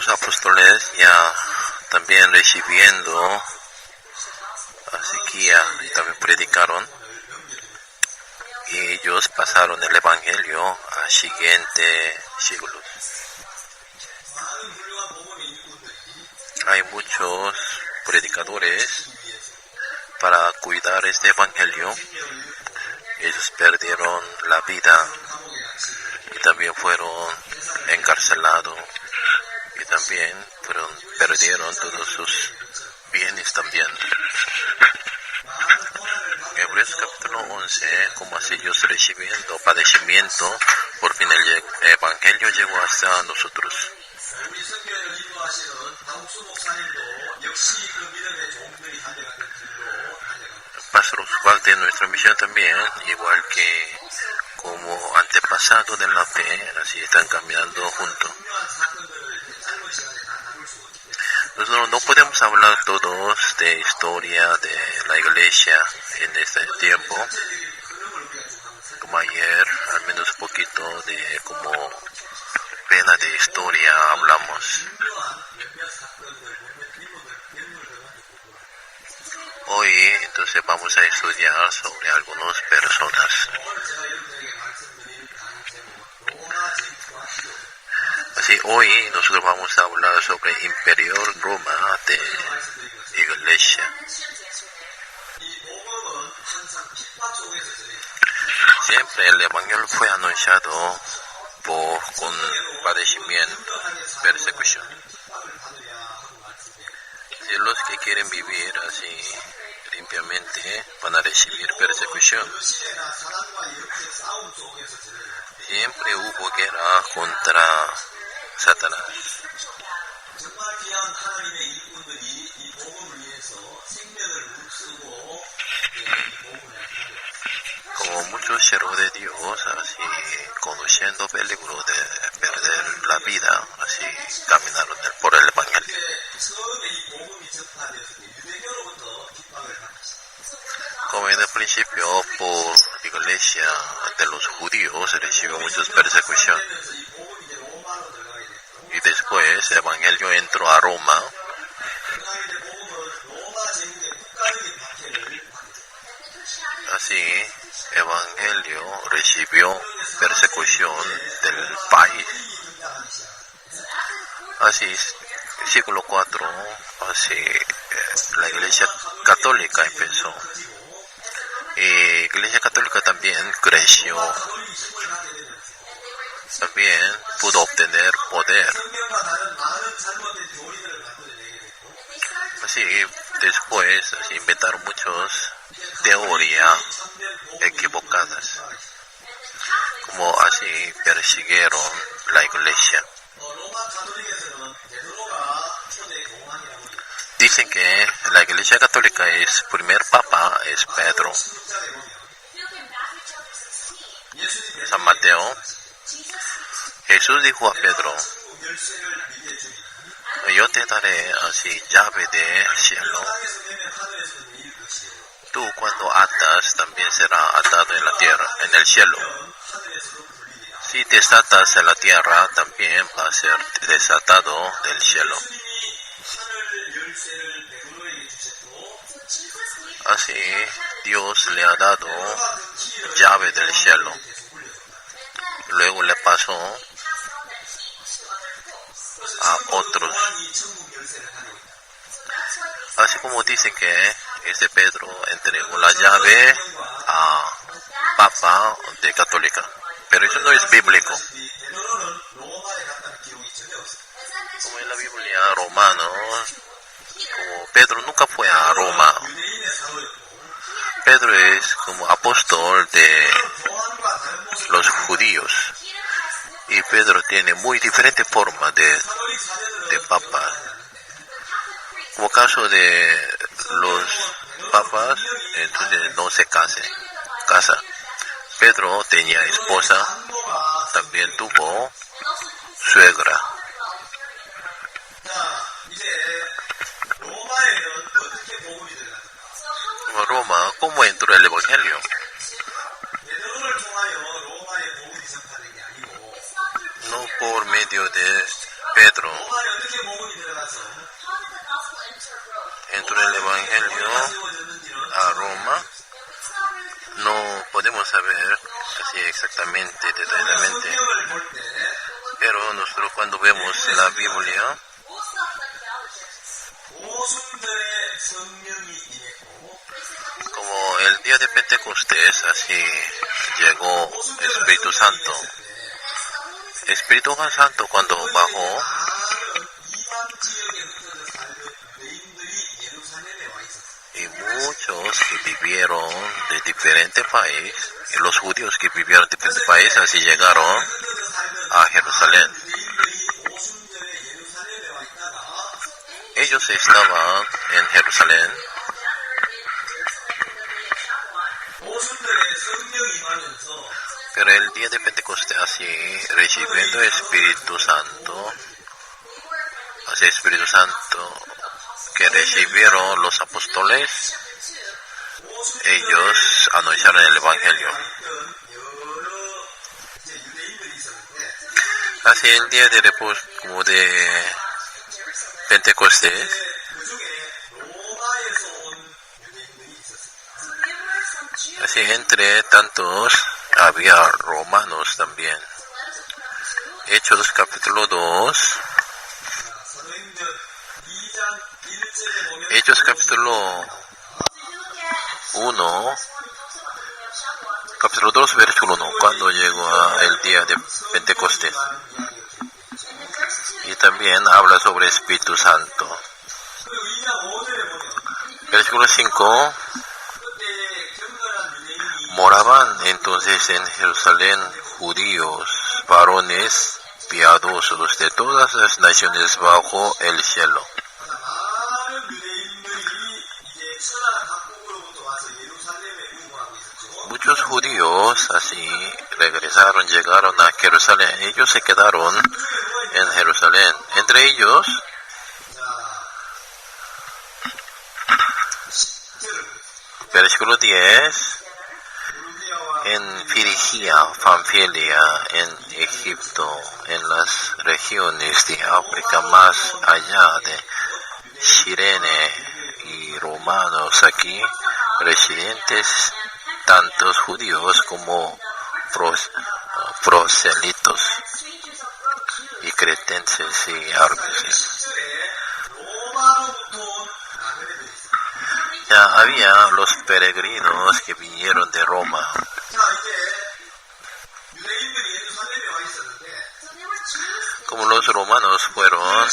Los apóstoles ya también recibiendo sequía y también predicaron, y ellos pasaron el evangelio a siguientes siglos. Hay muchos predicadores para cuidar este evangelio. Ellos perdieron la vida y también fueron encarcelados y también perdieron todos sus bienes también. Hebreos capítulo 11, como así ellos recibiendo padecimiento, por fin el evangelio llegó hasta nosotros. Pastor Oswald de nuestra misión también, igual que como antepasado de la fe, así están caminando juntos. Nosotros no podemos hablar todos de historia de la iglesia en este tiempo. Como ayer, al menos un poquito de como pena de historia hablamos. Hoy entonces vamos a estudiar sobre algunas personas. Así hoy nosotros vamos a hablar sobre el Imperio Roma de Iglesia. Siempre el Evangelio fue anunciado con padecimiento, persecución. Si los que quieren vivir así limpiamente van a recibir persecución. Siempre hubo guerra contra Satanás. Como muchos siervos de Dios, así conociendo peligro de perder la vida, así caminaron por el Evangelio. Como en el principio, por iglesia de los judíos recibió muchas persecuciones. Y después el Evangelio entró a Roma. Así, Evangelio recibió persecución del país. Así, siglo IV, así la Iglesia Católica empezó. Y la Iglesia Católica también creció. También pudo obtener poder. Así, después así inventaron muchas teorías equivocadas. Como así persiguieron la Iglesia. Dicen que la Iglesia Católica primer papa es Pedro. San Mateo. Jesús dijo a Pedro, yo te daré así llave del cielo. Tú cuando atas también será atado en la tierra, en el cielo. Si desatas en la tierra también va a ser desatado del cielo. Así Dios le ha dado llave del cielo. Luego le pasó a otros. Así como dice que Pedro entregó la llave a Papa de Católica. Pero eso no es bíblico. Como en la Biblia romana, como Pedro nunca fue a Roma. Pedro es como apóstol de los judíos. Y Pedro tiene muy diferente forma de papa. Como caso de los papas, entonces no se casa. Pedro tenía esposa, también tuvo suegra. Roma, ¿cómo entró el Evangelio? por medio de Pedro entró el Evangelio a Roma. No podemos saber así exactamente, detalladamente, pero nosotros cuando vemos la Biblia, como el día de Pentecostés, así llegó Espíritu Santo. Espíritu Santo cuando bajó, y muchos que vivieron de diferentes países, y los judíos que vivieron de diferentes países, así llegaron a Jerusalén. Ellos estaban en Jerusalén, pero el día de Pentecostés, así recibiendo Espíritu Santo, así Espíritu Santo que recibieron los apóstoles, ellos anunciaron el Evangelio. Así el día de reposo, como de Pentecostés, así entre tantos había romanos también. Hechos capítulo 2. Hechos capítulo 1, capítulo 2, versículo 1, cuando llegó el día de Pentecostés. Y también habla sobre Espíritu Santo. Versículo 5, moraban entonces en Jerusalén judíos, varones piadosos de todas las naciones bajo el cielo. Muchos judíos así regresaron, llegaron a Jerusalén. Ellos se quedaron en Jerusalén. Entre ellos, versículo 10, en Frigia, Panfilia, en Egipto, en las regiones de África más allá de Cirene y romanos aquí, residentes tantos judíos como proselitos y cretenses y árabes. Ya había los peregrinos que vinieron de Roma. Como los romanos fueron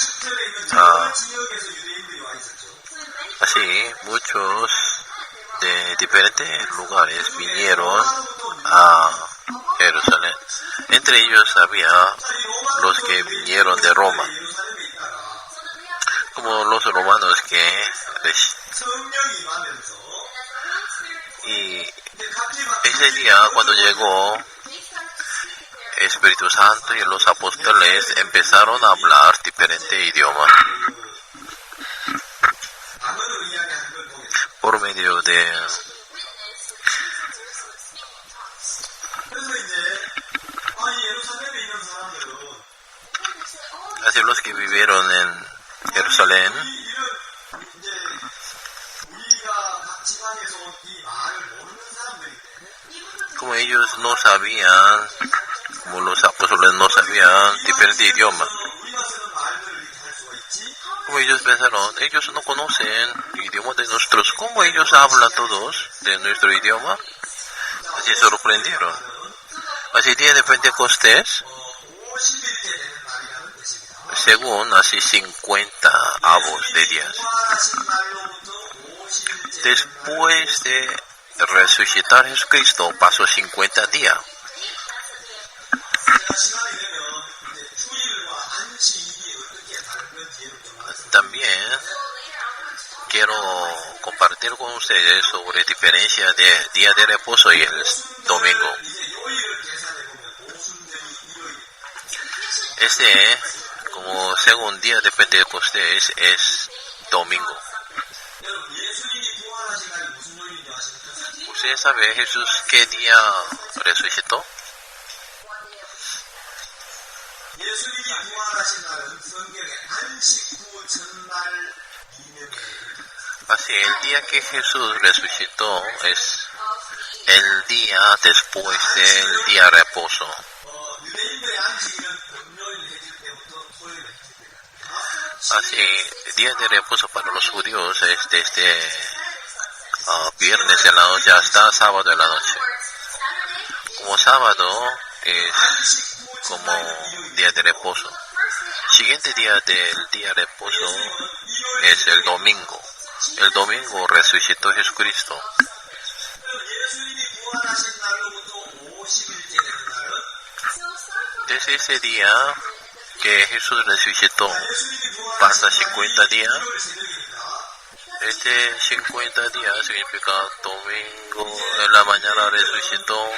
así, muchos de diferentes lugares vinieron a Jerusalén. Entre ellos había los que vinieron de Roma. Como los romanos y ese día cuando llegó Espíritu Santo y los apóstoles empezaron a hablar diferentes idiomas por medio de así los que vivieron en Jerusalén, como ellos no sabían, como los apóstoles no sabían diferentes idiomas, como ellos pensaron, ellos no conocen el idioma de nosotros, ¿cómo ellos hablan todos de nuestro idioma? Así se sorprendieron. Así día de Pentecostés, según así 50 avos de días. Después de resucitar Jesucristo, pasó 50 días. También quiero compartir con ustedes sobre diferencia de día de reposo y el domingo. Como según día de Pentecostés, es domingo. ¿Usted sabe Jesús qué día resucitó? Así, el día que Jesús resucitó es el día después del día de reposo. Así, día de reposo para los judíos es desde viernes en la noche hasta sábado en la noche. Como sábado es como día de reposo. Siguiente día del día de reposo es el domingo. El domingo resucitó Jesucristo. Desde ese día que Jesús resucitó pasa 50 días. Este 50 días significa domingo en la mañana resucitó.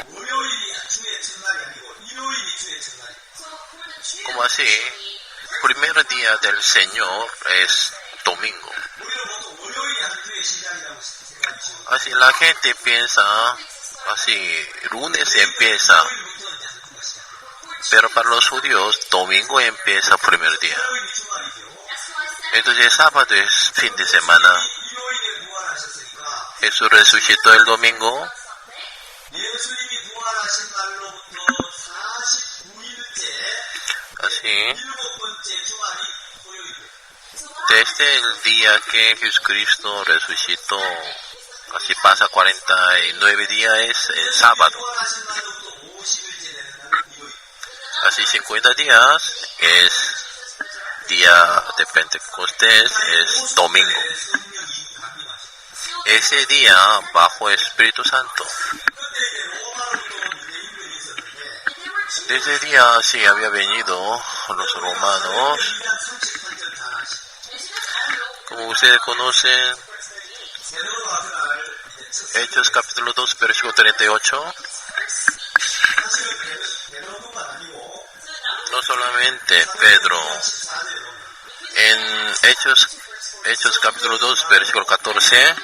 Como así, primer día del Señor es domingo. Así la gente piensa, así, lunes empieza. Pero para los judíos, domingo empieza primer día. Entonces sábado es fin de semana. Jesús resucitó el domingo. Así, desde el día que Jesucristo resucitó, así pasa 49 días, es el sábado. Así 50 días es día de Pentecostés, es domingo. Ese día bajo Espíritu Santo. Desde ese día sí había venido los romanos. Como ustedes conocen, Hechos capítulo 2, versículo 38. No solamente Pedro, en Hechos capítulo 2, versículo 14,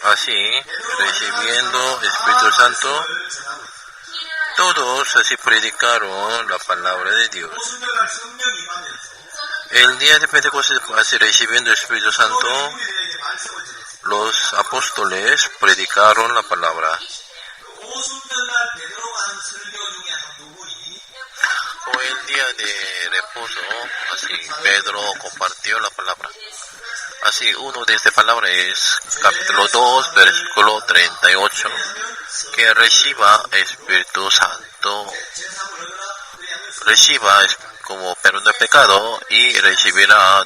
así, recibiendo Espíritu Santo, todos así predicaron la palabra de Dios. El día de Pentecostés, así recibiendo el Espíritu Santo, los apóstoles predicaron la palabra. O el día de reposo, así Pedro compartió la palabra. Así, uno de estas palabras es capítulo 2, versículo 38, que reciba Espíritu Santo, reciba como perdón de pecado y recibirá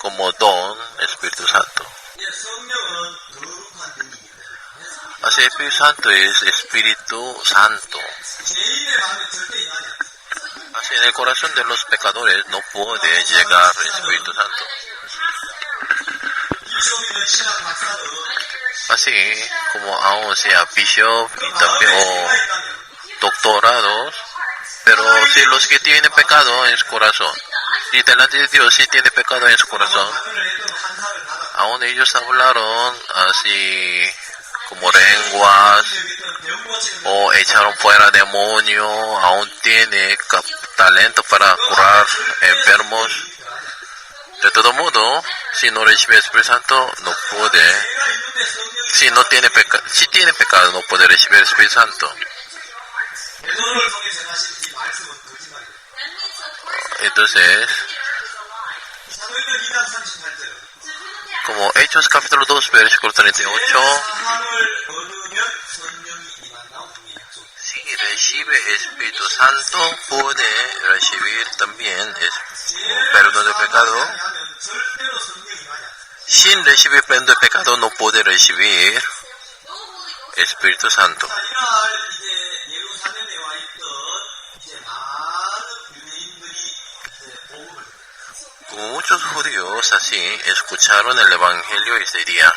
como don Espíritu Santo. Así, Espíritu Santo es Espíritu Santo. Así, en el corazón de los pecadores no puede llegar el Espíritu Santo. Así como aún sea bishop y también o doctorados, pero si los que tienen pecado en su corazón, y delante de Dios si tiene pecado en su corazón, aún ellos hablaron así como lenguas o echaron fuera demonio, aún tiene talento para curar enfermos. De todo modo, si no recibe el Espíritu Santo, no puede. Si tiene pecado, no puede recibir el Espíritu Santo. Entonces, como Hechos capítulo 2, versículo 38, si recibe Espíritu Santo, puede recibir también perdón de pecado. Sin recibir perdón de pecado, no puede recibir Espíritu Santo. Muchos judíos así escucharon el Evangelio ese día.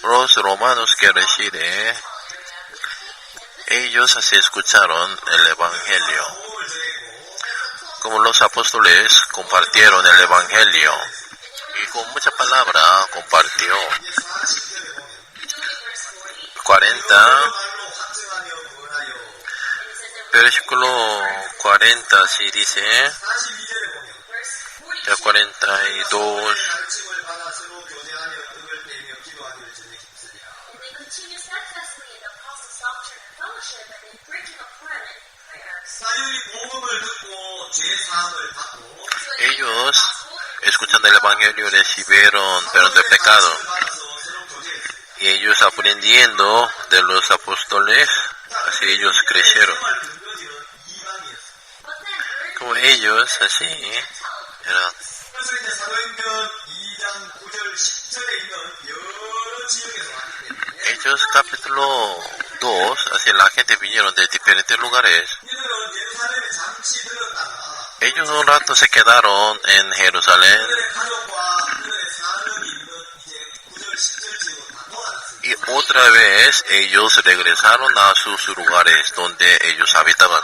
Los romanos que residen, ellos así escucharon el Evangelio. Como los apóstoles compartieron el Evangelio y con mucha palabra compartió. 40 Versículo 40 así dice, ya 42. Ellos, escuchando el Evangelio, recibieron perdón del pecado. Y ellos aprendiendo de los apóstoles, así ellos crecieron. Como ellos, así, eran. Hechos capítulo 2, así la gente vinieron de diferentes lugares. Ellos un rato se quedaron en Jerusalén y otra vez ellos regresaron a sus lugares donde ellos habitaban.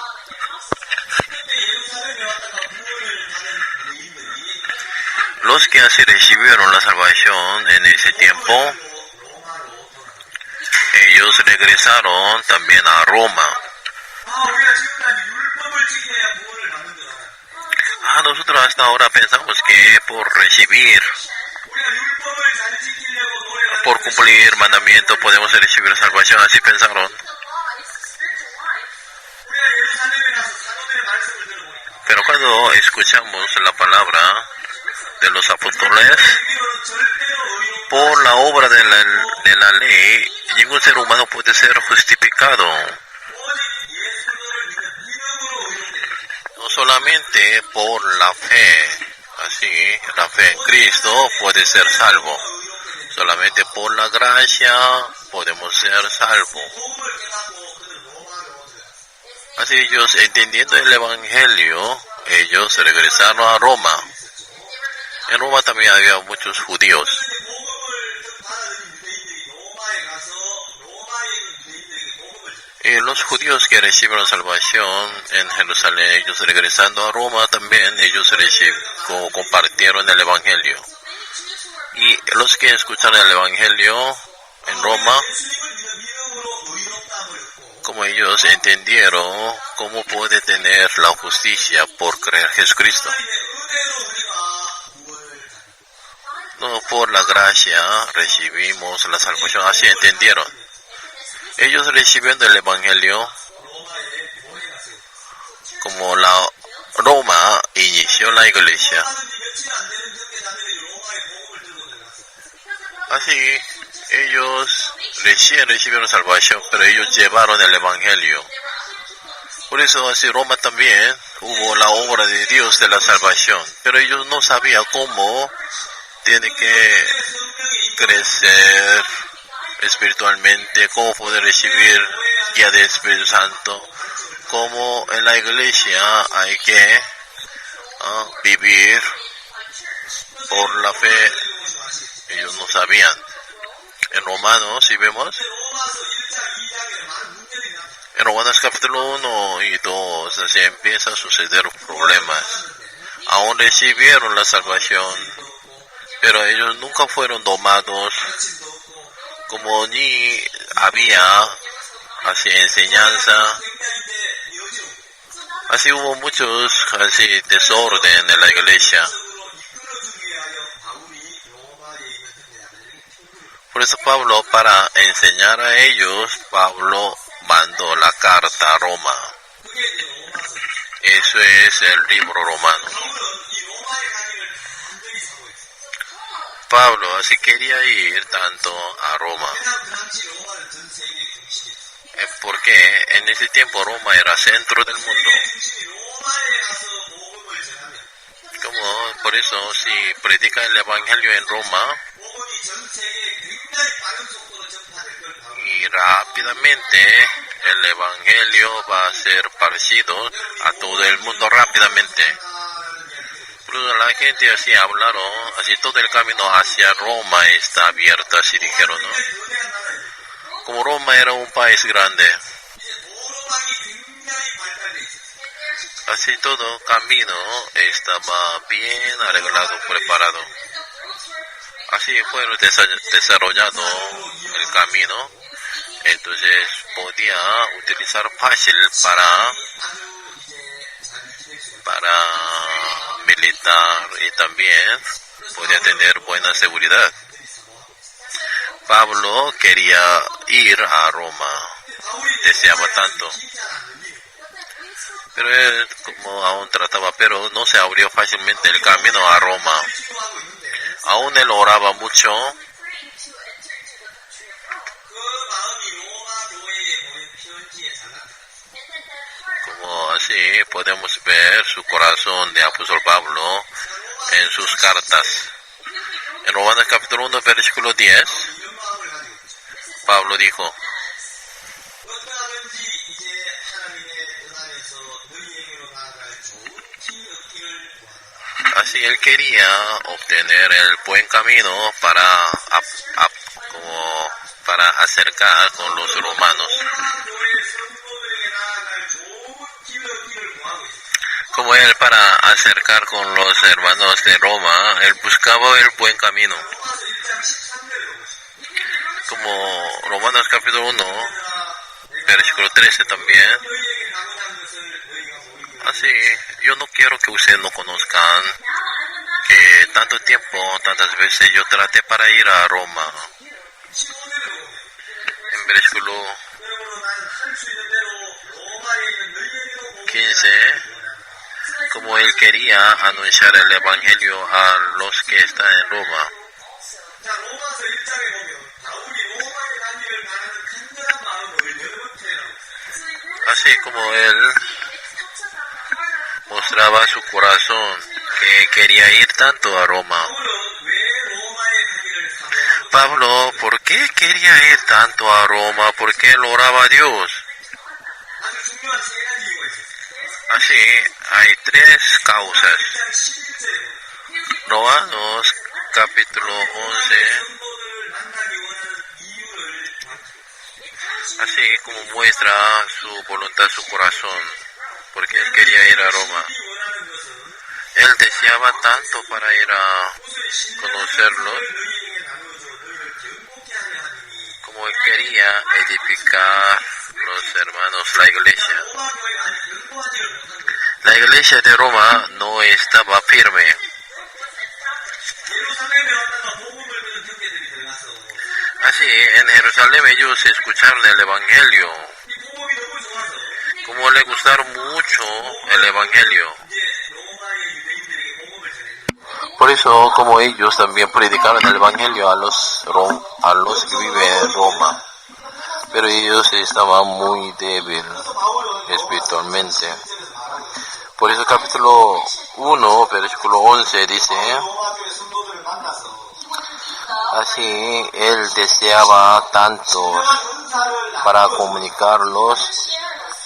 Los que así recibieron la salvación en ese tiempo, ellos regresaron también a Roma. Nosotros hasta ahora pensamos que por recibir, por cumplir mandamiento podemos recibir salvación, así pensaron. Pero cuando escuchamos la palabra de los apóstoles, por la obra de la ley, ningún ser humano puede ser justificado. No solamente por la fe, así, la fe en Cristo puede ser salvo. Solamente por la gracia podemos ser salvos. Así ellos, entendiendo el Evangelio, ellos regresaron a Roma. En Roma también había muchos judíos. Y los judíos que recibieron salvación en Jerusalén, ellos regresando a Roma también, ellos compartieron el Evangelio. Y los que escucharon el Evangelio en Roma, como ellos entendieron cómo puede tener la justicia por creer en Jesucristo. No por la gracia recibimos la salvación, así entendieron. Ellos recibiendo el Evangelio, como la Roma inició la iglesia. Así, ellos recién recibieron salvación, pero ellos llevaron el Evangelio. Por eso, así Roma también hubo la obra de Dios de la salvación, pero ellos no sabían cómo tiene que crecer espiritualmente, cómo poder recibir guía del Espíritu Santo, cómo en la iglesia hay que vivir por la fe. Ellos no sabían. En Romanos, si vemos, en Romanos capítulo 1 y 2, así empieza a suceder problemas. Aún recibieron la salvación, pero ellos nunca fueron domados, como ni había así enseñanza. Así hubo muchos así desorden en la iglesia. Por eso Pablo, para enseñar a ellos, Pablo mandó la carta a Roma. Eso es el libro romano. Pablo así quería ir tanto a Roma, porque en ese tiempo Roma era centro del mundo. Como por eso si predica el Evangelio en Roma, y rápidamente el Evangelio va a ser parecido a todo el mundo rápidamente. La gente así hablaron, así todo el camino hacia Roma está abierto, así dijeron, ¿no? Como Roma era un país grande, así todo camino estaba bien arreglado, preparado. Así fue desarrollado el camino. Entonces podía utilizar fácil para militar y también podía tener buena seguridad. Pablo quería ir a Roma, deseaba tanto, pero él como aún trataba, pero no se abrió fácilmente el camino a Roma. Aún él oraba mucho. Como así podemos ver su corazón de apóstol Pablo en sus cartas. En Romanos capítulo 1, versículo 10, Pablo dijo: así él quería obtener el buen camino para acercar con los romanos. Como él para acercar con los hermanos de Roma, él buscaba el buen camino. Como Romanos capítulo 1, versículo 13 también. Así, yo no quiero que ustedes no conozcan que tanto tiempo, tantas veces yo traté para ir a Roma. En versículo 15, como él quería anunciar el evangelio a los que están en Roma. Así como él mostraba su corazón que quería ir tanto a Roma. Pablo, ¿por qué quería ir tanto a Roma? ¿Por qué él oraba a Dios? Así, hay tres causas. Romanos capítulo 11, así como muestra su voluntad, su corazón, porque él quería ir a Roma. Él deseaba tanto para ir a conocerlos, como él quería edificar los hermanos, la iglesia. La iglesia de Roma no estaba firme. Así, en Jerusalén ellos escucharon el evangelio. Como le gustaron mucho el evangelio. Por eso, como ellos también predicaron el evangelio a los que viven en Roma. Pero ellos estaban muy débiles espiritualmente. Por eso capítulo 1, versículo 11 dice: así él deseaba tanto para comunicarlos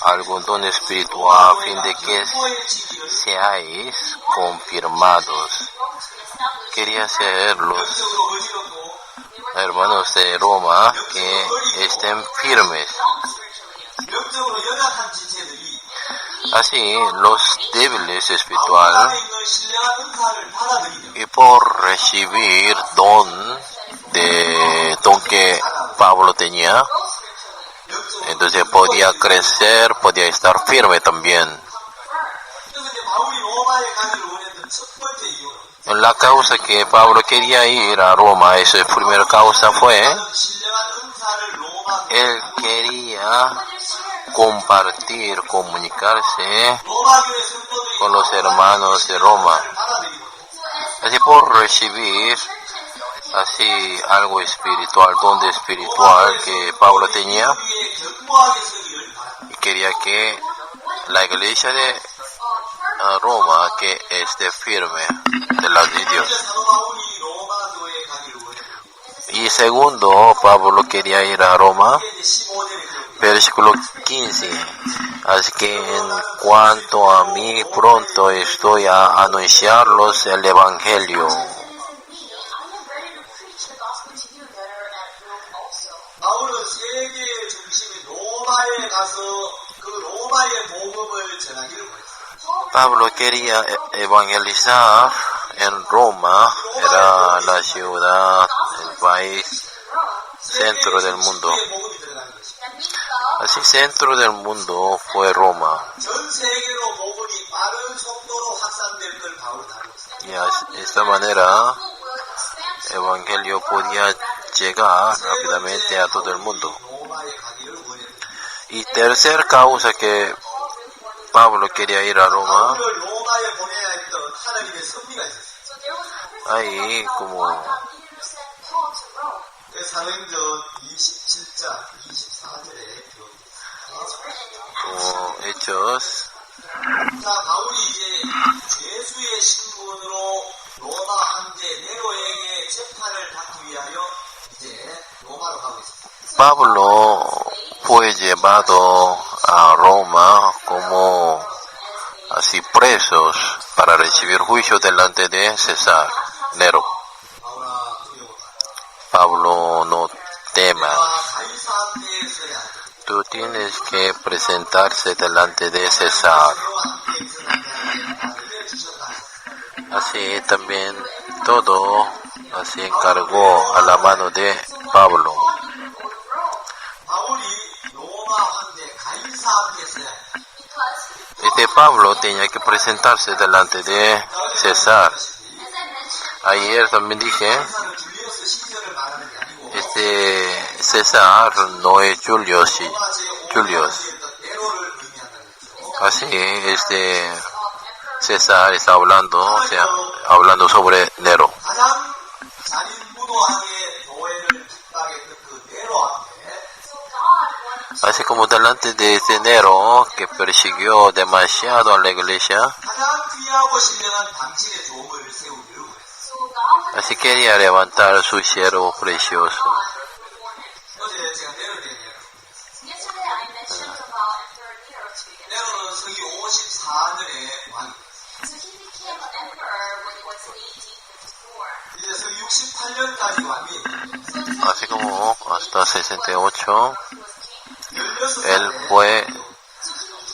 algún don espiritual a fin de que seáis confirmados. Quería ser los hermanos de Roma que estén firmes. Así, los débiles espiritual y por recibir don que Pablo tenía, entonces podía crecer, podía estar firme también. La causa que Pablo quería ir a Roma, esa primera causa fue, él quería compartir, comunicarse con los hermanos de Roma. Así por recibir así algo espiritual, don espiritual que Pablo tenía, y quería que la iglesia de Roma que esté firme de las de Dios. Y segundo, Pablo quería ir a Roma, versículo 15. Así que en cuanto a mí, pronto estoy a anunciarlos el evangelio. Pablo quería evangelizar en Roma, era la ciudad, el país, centro del mundo. centro del mundo fue Roma. Y de esta manera el Evangelio podía llegar rápidamente a todo el mundo. Y tercera causa que Pablo quería ir a Roma, ahí como Hechos, Pablo fue llevado a Roma como así presos para recibir juicio delante de César, Nero. Pablo, no temas. Tú tienes que presentarse delante de César. Así también todo así encargó a la mano de Pablo. Pablo tenía que presentarse delante de César. Ayer también dije, César no es Julius. Así, César está hablando sobre Nero. Así como delante de este Nero que persiguió demasiado a la iglesia, así quería levantar su siervo precioso. Así como hasta 68, él fue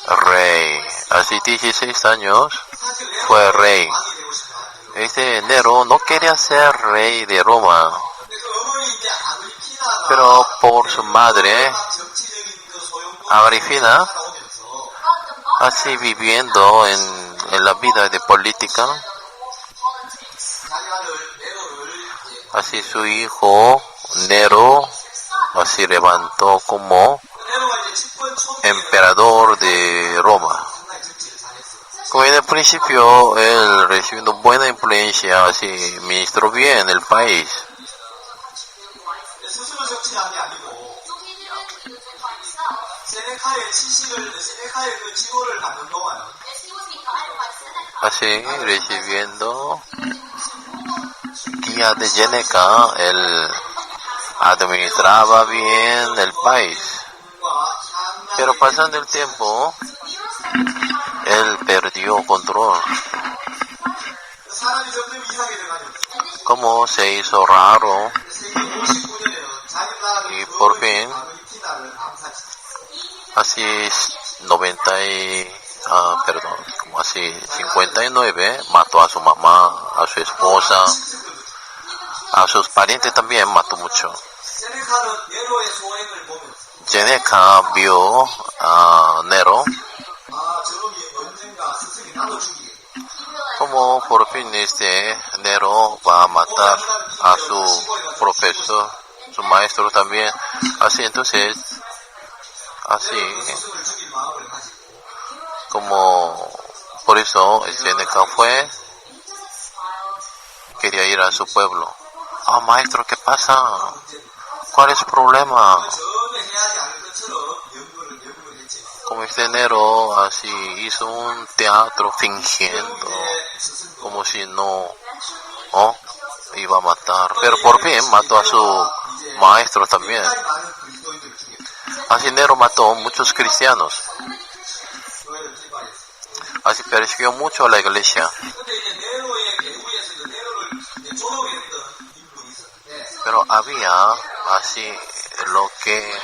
rey. Así 16 años fue rey. Nero no quería ser rey de Roma, pero por su madre, Agripina, así viviendo en la vida de política, así su hijo Nero así levantó como emperador de Roma. Como en el principio él recibiendo buena influencia, así ministró bien el país. Así recibiendo guía de Yeneca, él administraba bien el país. Pero pasando el tiempo, él perdió control. Como se hizo raro y por fin, así 59, mató a su mamá, a su esposa, a sus parientes también mató mucho. Yeneca vio a Nero como por fin Nero va a matar a su profesor, su maestro también. Así entonces, como por eso Yeneca quería ir a su pueblo. Maestro, ¿qué pasa? ¿Cuál es el problema? Como Nero así hizo un teatro fingiendo como si no iba a matar, pero por fin mató a su maestro también. Así Nero mató a muchos cristianos, así persiguió mucho a la iglesia. Pero había así lo que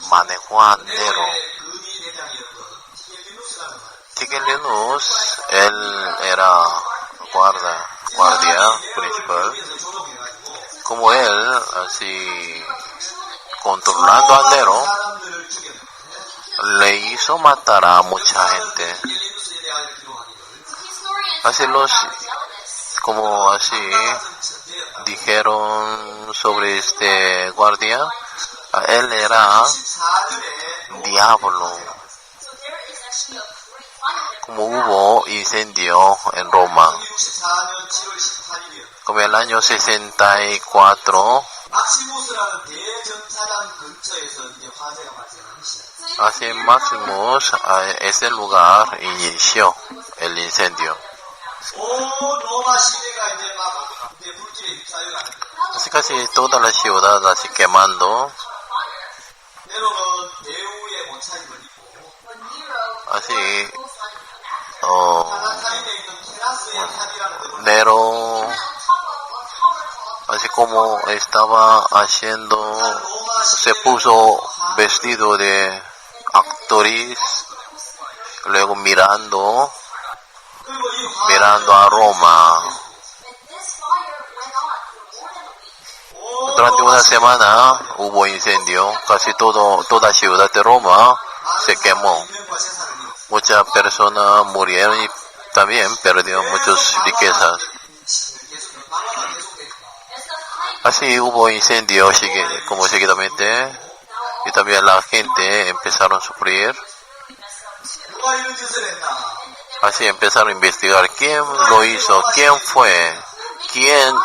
manejó a Nero. Tigellinus, él era guardia principal. Como él, así controlando a Nero, eso matará a mucha gente. Así como así dijeron sobre este guardia, él era diablo. Como hubo incendio en Roma, como el año 64, así Maximus, ese lugar inició el incendio. Así casi toda la ciudad así quemando. Así Nero, así como estaba haciendo, se puso vestido de actriz, luego mirando a Roma. Durante una semana hubo incendio, casi toda ciudad de Roma se quemó. Muchas personas murieron y también perdieron muchas riquezas. Así hubo incendio como seguidamente, y también la gente empezaron a sufrir. Así empezaron a investigar quién lo hizo, quién fue, quién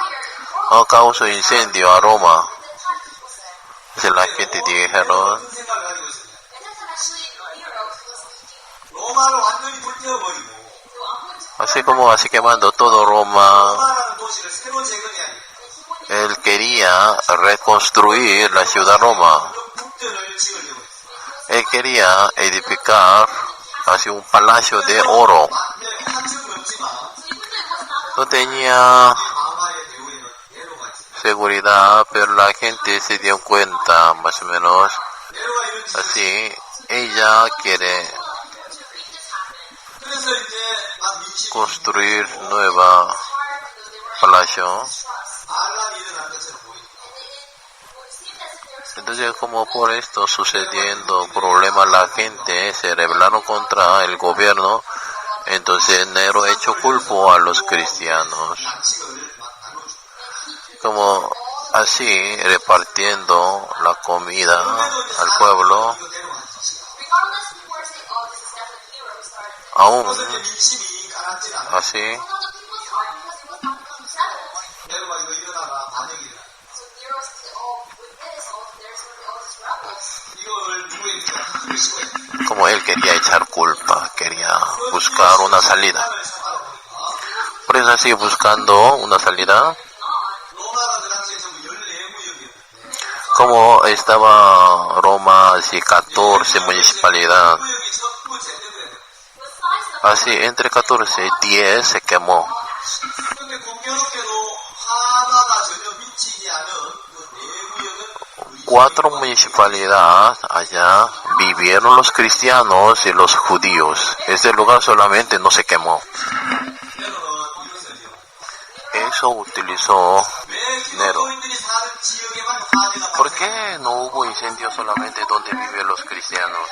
causó incendio a Roma. Así la gente dijeron, así quemando todo Roma. Él quería reconstruir la ciudad Roma. Él quería edificar así un palacio de oro. No tenía seguridad, pero la gente se dio cuenta más o menos. Así ella quiere construir nueva palacio. Entonces, como por esto sucediendo problemas, la gente se rebelaron contra el gobierno. Entonces Nero echó culpa a los cristianos, como así repartiendo la comida al pueblo. Aún así, como él quería echar culpa, quería buscar una salida. Por eso así buscando una salida, como estaba Roma, así 14 municipalidades, así entre 14 y 10 se quemó. Cuatro municipalidades allá vivieron los cristianos y los judíos. Ese lugar solamente no se quemó. Eso utilizó Nero. ¿Por qué no hubo incendio solamente donde viven los cristianos?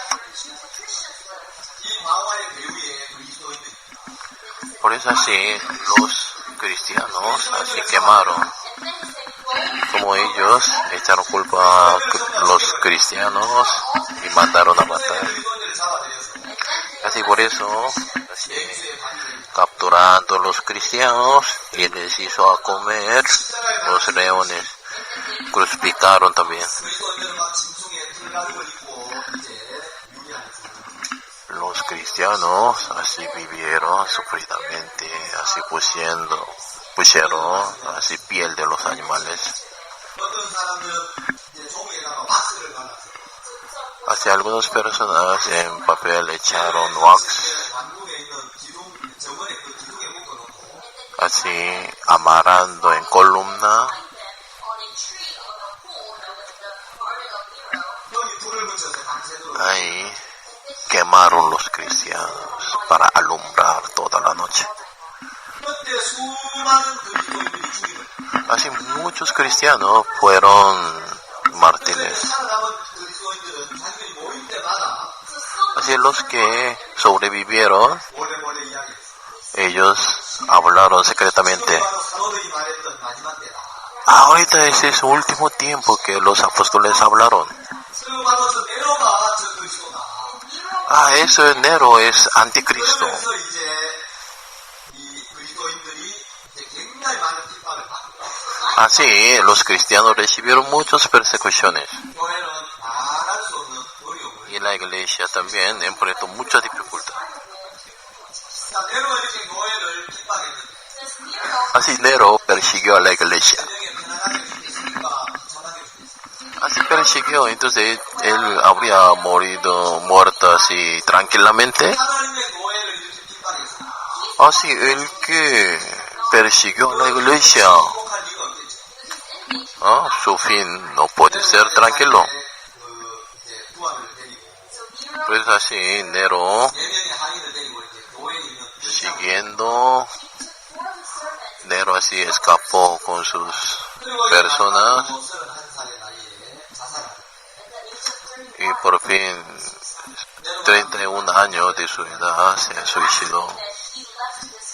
Por eso así los cristianos así quemaron. Como ellos echaron culpa a los cristianos y mandaron a matar. Así por eso, así, capturando a los cristianos y les hizo a comer los leones. Crucificaron también. Los cristianos así vivieron sufridamente, así pusieron así piel de los animales. Así algunas personas en papel echaron wax, así amarrando en columna. Ahí quemaron los cristianos para alumbrar toda la noche. Así muchos cristianos fueron mártires. Así de los que sobrevivieron, ellos hablaron secretamente. Ahorita ese es su último tiempo que los apóstoles hablaron. Eso es Nero, es anticristo. Así, los cristianos recibieron muchas persecuciones. Y la iglesia también enfrentó mucha dificultad. Así Nero persiguió a la iglesia. Así persiguió, entonces él habría muerto así tranquilamente. Así el que persiguió a la iglesia, su fin no puede ser tranquilo. Pues así Nero, siguiendo, Nero así escapó con sus personas y por fin 31 años de su edad se suicidó.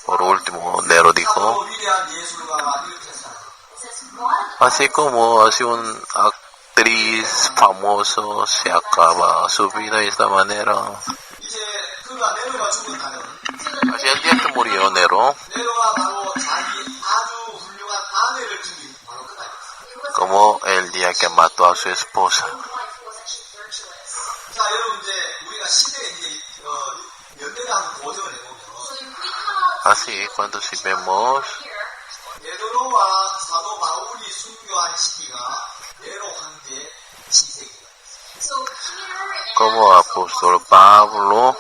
Por último, Nero dijo, así como así una actriz famoso se acaba su vida de esta manera. Así el día que murió Nero, como el día que mató a su esposa. Así cuando si vemos como apóstol Pablo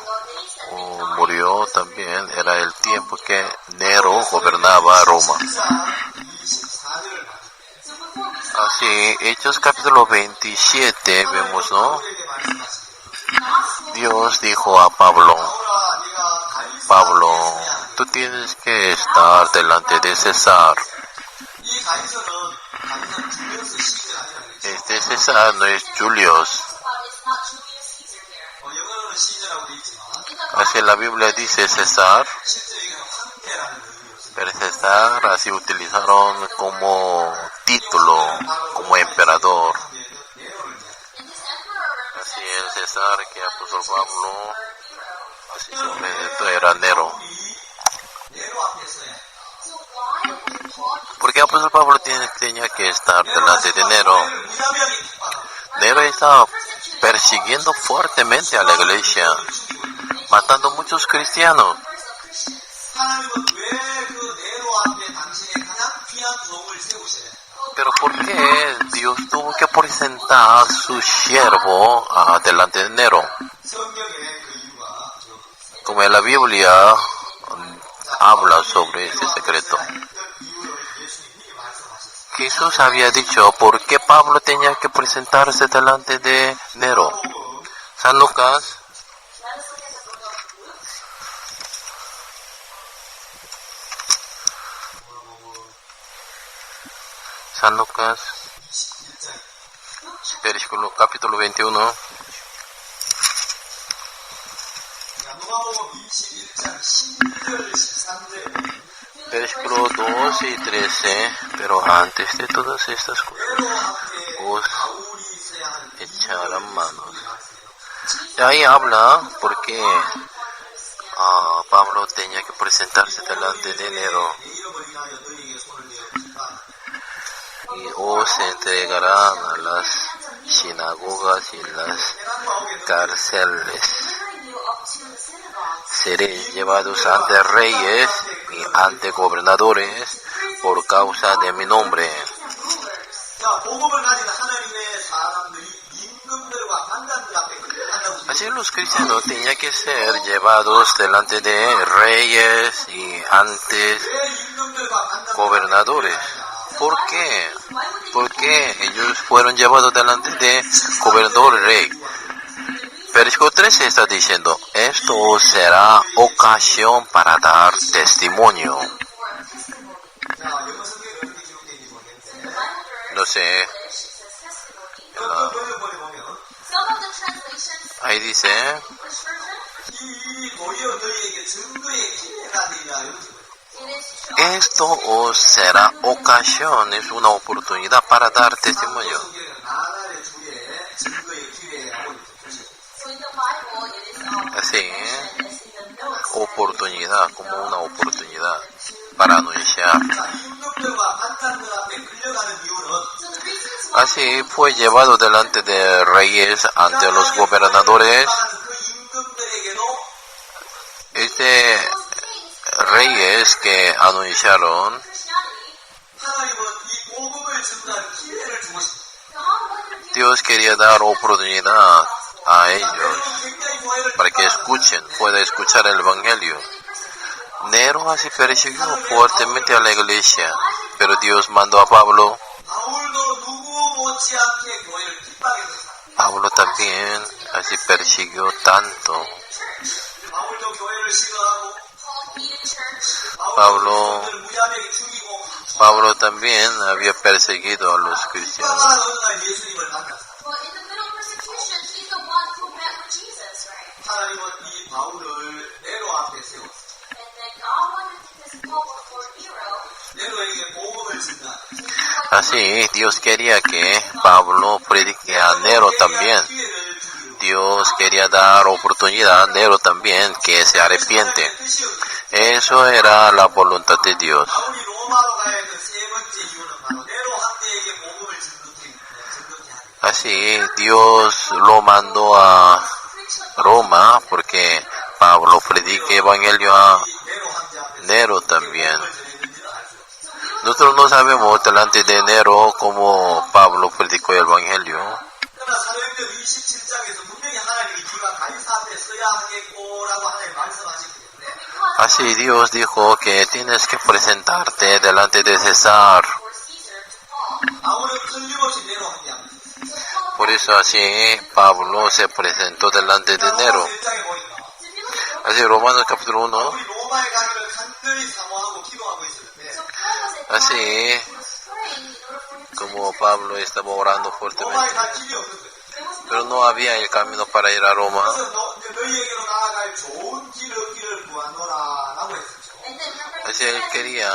murió también, era el tiempo que Nero gobernaba Roma. Así, Hechos capítulo 27, vemos, ¿no? Dios dijo a Pablo, tú tienes que estar delante de César. Este César no es Julius. Así la Biblia dice César, pero César así utilizaron como título, como emperador. Así el César que apóstol Pablo, así su era Nero. Porque apóstol Pablo tenía que estar delante de Nero. Nero estaba persiguiendo fuertemente a la iglesia, matando muchos cristianos. Pero ¿por qué Dios tuvo que presentar a su siervo delante de Nero? Como en la Biblia habla sobre ese secreto. Jesús había dicho por qué Pablo tenía que presentarse delante de Nero. San Lucas versículo capítulo 21. Versículo 12 y 13, pero antes de todas estas cosas os echarán manos. Y ahí habla porque Pablo tenía que presentarse delante de Nero. Y os entregarán a las sinagogas y las cárceles. Seréis llevados ante reyes y ante gobernadores por causa de mi nombre. Así los cristianos tenían que ser llevados delante de reyes y ante gobernadores. ¿Por qué? Porque ellos fueron llevados delante de gobernador y rey. Versículo 13 está diciendo, esto será ocasión para dar testimonio. No sé. Ahí dice, Esto os será ocasión, es una oportunidad para dar testimonio. Así, oportunidad, como una oportunidad para anunciar. Así fue llevado delante de reyes, ante los gobernadores. Reyes que anunciaron, Dios quería dar oportunidad a ellos para que escuchen, puedan escuchar el Evangelio. Nero así persiguió fuertemente a la iglesia, pero Dios mandó a Pablo. Pablo también así persiguió tanto. Pablo también había perseguido a los cristianos. Así, Dios quería que Pablo predique a Nero también. Dios quería dar oportunidad a Nero también que se arrepiente. Eso era la voluntad de Dios. Así, Dios lo mandó a Roma porque Pablo predique evangelio a Nero también. Nosotros no sabemos delante de Nero cómo Pablo predicó el evangelio. Así Dios dijo que tienes que presentarte delante de César. Por eso así Pablo se presentó delante de Nero. Así Romanos capítulo 1. Así como Pablo estaba orando fuertemente, pero no había el camino para ir a Roma. Así él quería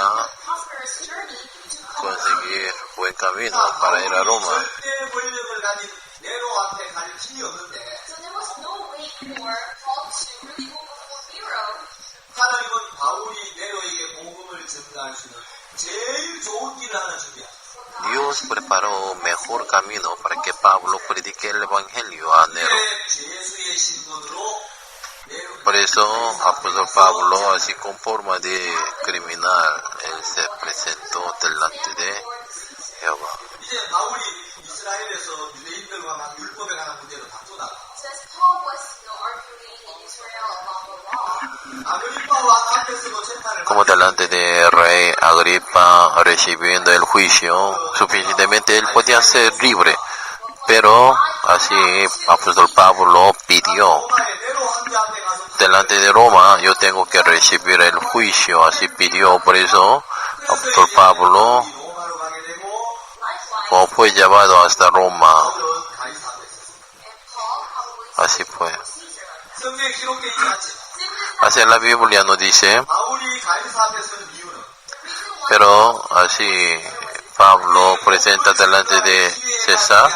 conseguir buen camino para ir a Roma. Dios preparó mejor camino para que Pablo predique el evangelio a Nero. Por eso, apóstol Pablo, así con forma de criminal, él se presentó delante de Jehová. Como delante de rey Agripa, recibiendo el juicio, suficientemente él podía ser libre. Pero así apóstol Pablo pidió, delante de Roma yo tengo que recibir el juicio, así pidió. Por eso apóstol Pablo fue llevado hasta Roma. Así fue. Así en la Biblia no dice, pero así Pablo presenta delante de César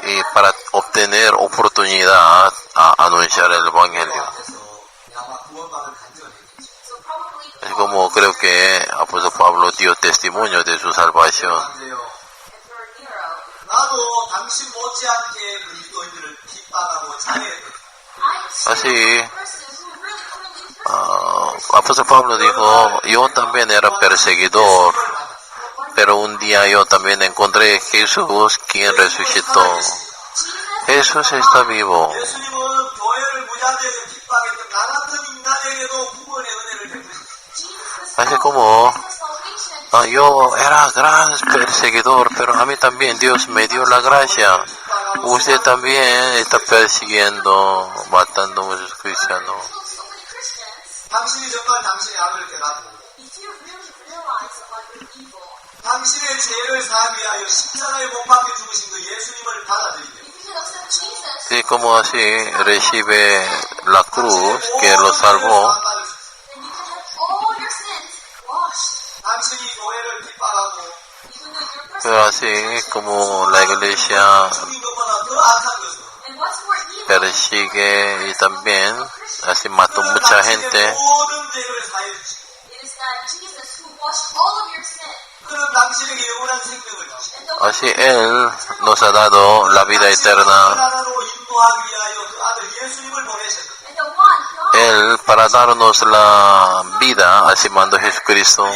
y para obtener oportunidad a anunciar el evangelio. Es como creo que apóstol Pablo dio testimonio de su salvación. Así apóstol Pablo dijo, yo también era perseguidor, pero un día yo también encontré a Jesús, quien resucitó. Jesús está vivo. Así como yo era gran perseguidor, pero a mí también Dios me dio la gracia. Usted también está persiguiendo, matando a muchos cristianos. Sí, como así recibe la cruz que lo salvó, pero así como la iglesia persigue y también así mató mucha gente, así Él nos ha dado la vida eterna. Él para darnos la vida, así mandó Jesucristo.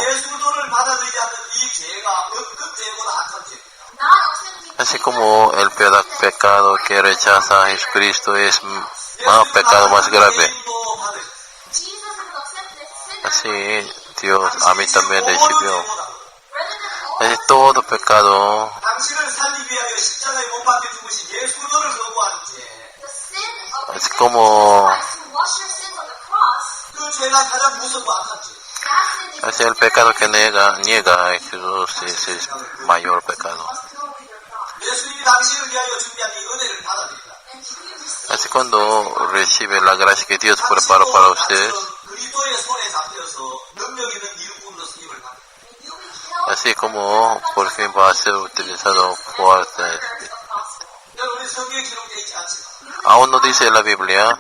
Así como el pecado que rechaza a Jesucristo es más pecado más grave. Así Dios a mí también recibió. Así todo pecado. Así como así el pecado que niega a Jesús es el mayor pecado. Así cuando recibe la gracia que Dios preparó para ustedes, así como por fin va a ser utilizado fuerte. Aún no dice la Biblia,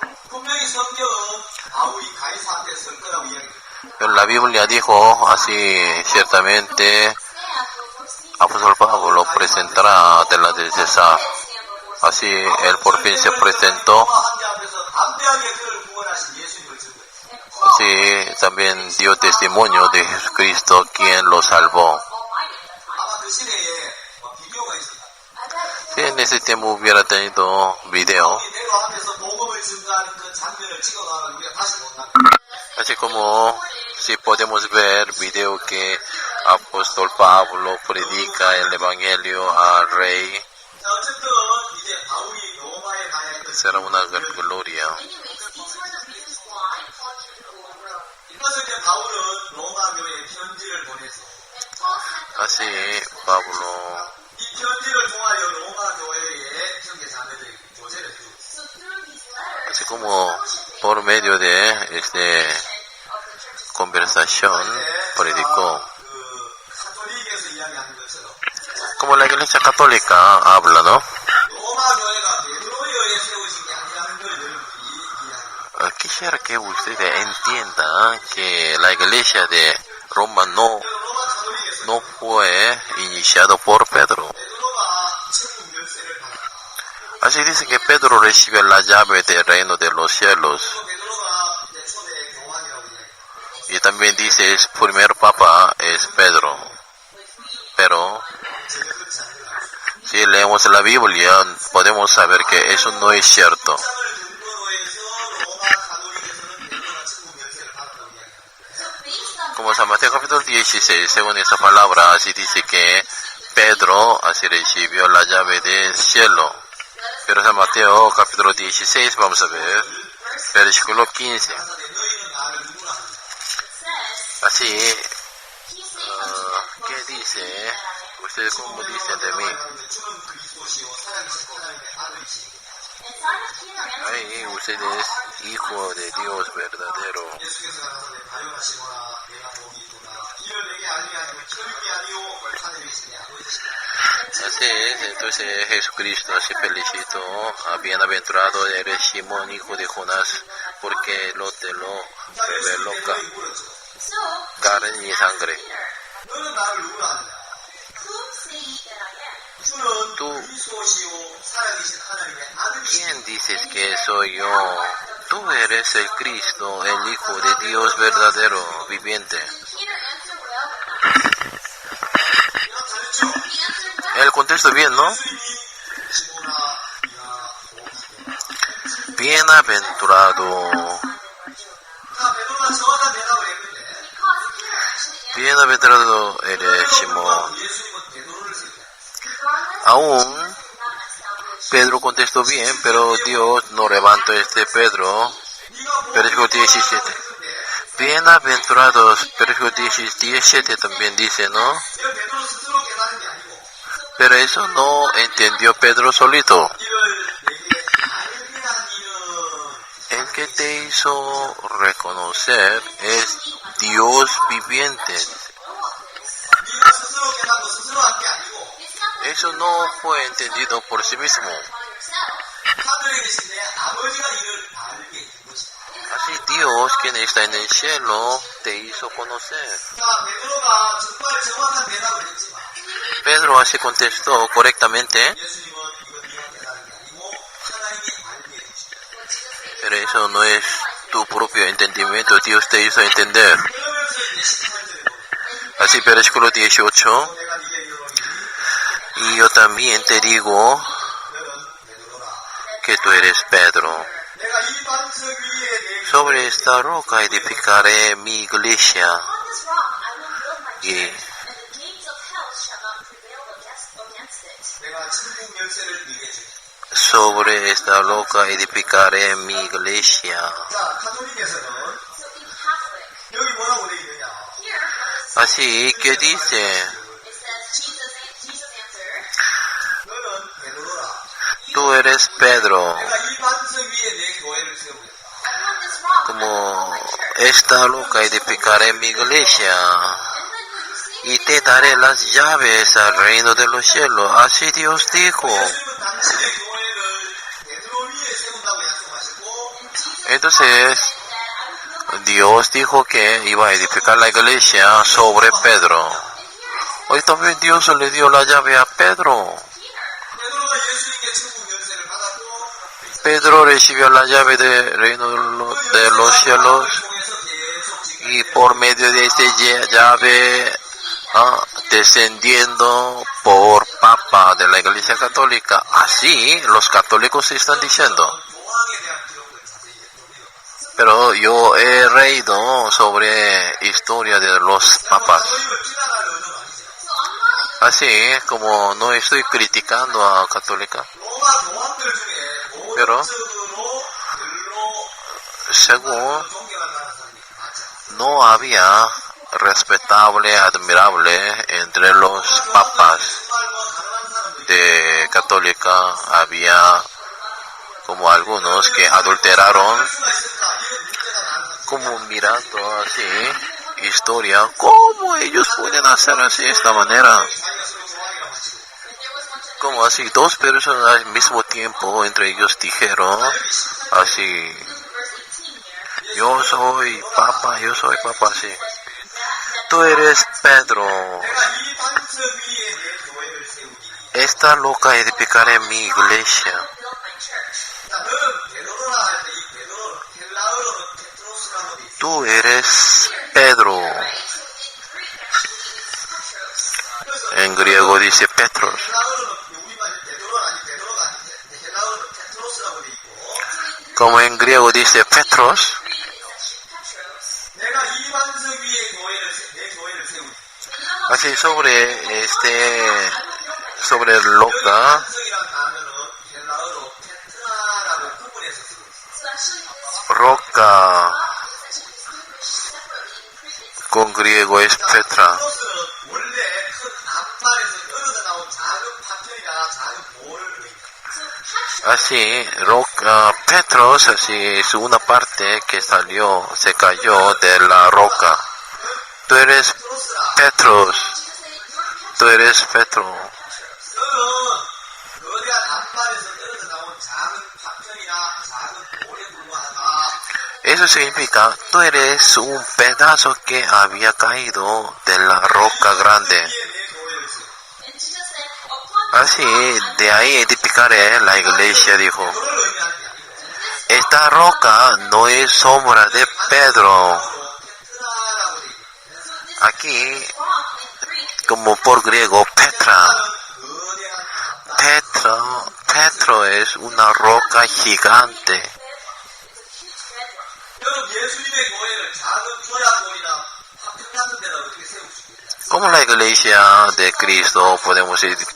pero la Biblia dijo así, ciertamente apóstol Pablo lo presentará delante de César. Así él por fin se presentó. Así también dio testimonio de Jesucristo, quien lo salvó. Si en ese tiempo hubiera tenido video, así como si podemos ver video que apóstol Pablo predica el evangelio al rey, será una gloria. Así Pablo así como por medio de conversación predicó. Como la iglesia católica habla, ¿no? Quisiera que ustedes entiendan que la iglesia de Roma no fue iniciado por Pedro. Así dice que Pedro recibe la llave del reino de los cielos. Y también dice el primer papa es Pedro. Pero si leemos la Biblia podemos saber que eso no es cierto. Como San Mateo capítulo 16, según esa palabra, así dice que Pedro así recibió la llave del cielo. Pero San Mateo capítulo 16, vamos a ver, versículo 15. Así, ¿qué dice? ¿Ustedes cómo dicen de mí? Ay, ustedes, hijo de Dios verdadero. Así es, entonces Jesucristo así felicitó, bienaventurado eres Simón, hijo de Jonás, porque no te lo reveló carne y sangre. Tú, ¿quién dices que soy yo? Tú eres el Cristo, el Hijo de Dios verdadero, viviente. El contexto bien, ¿no? Bienaventurado. Bienaventurado eres Simón. Aún Pedro contestó bien, pero Dios no levantó Pedro. Versículo 17. Bienaventurados, versículo 17 también dice, ¿no? Pero eso no entendió Pedro solito. que te hizo reconocer es Dios viviente. Eso no fue entendido por sí mismo. Así Dios, quien está en el cielo, te hizo conocer. Pedro así contestó correctamente. Pero eso no es tu propio entendimiento, Dios te hizo entender. Así, versículo 18. Y yo también te digo que tú eres Pedro. Sobre esta roca edificaré mi iglesia. Y sobre esta roca edificaré mi iglesia. Así que dice, tú eres Pedro. Como esta roca edificaré mi iglesia y te daré las llaves al reino de los cielos. Así Dios dijo. Entonces, Dios dijo que iba a edificar la iglesia sobre Pedro. Hoy también Dios le dio la llave a Pedro. Pedro recibió la llave del reino de los cielos y por medio de esta llave descendiendo por Papa de la Iglesia Católica. Así los católicos están diciendo. Pero yo he leído sobre historia de los papas. Así como no estoy criticando a católica. Pero según no había respetable, admirable entre los papas de católica. Había como algunos que adulteraron, como mirando así historia, cómo ellos pueden hacer así de esta manera. Como así dos personas al mismo tiempo entre ellos dijeron así, yo soy papa, así. Tú eres Pedro. Esta roca edificaré mi iglesia. Tú eres Pedro. En griego dice Petros. Como en griego dice Petros. Así sobre roca. Roca con griego es Petra. Así, roca, Petros, así es una parte que se cayó de la roca. Tú eres Petros. Tú eres Petro. Eso significa, tú eres un pedazo que había caído de la roca grande. Así, de ahí edificaré la iglesia, dijo. Esta roca no es sombra de Pedro. Aquí, como por griego, Petra. Petro es una roca gigante. Como la iglesia de Cristo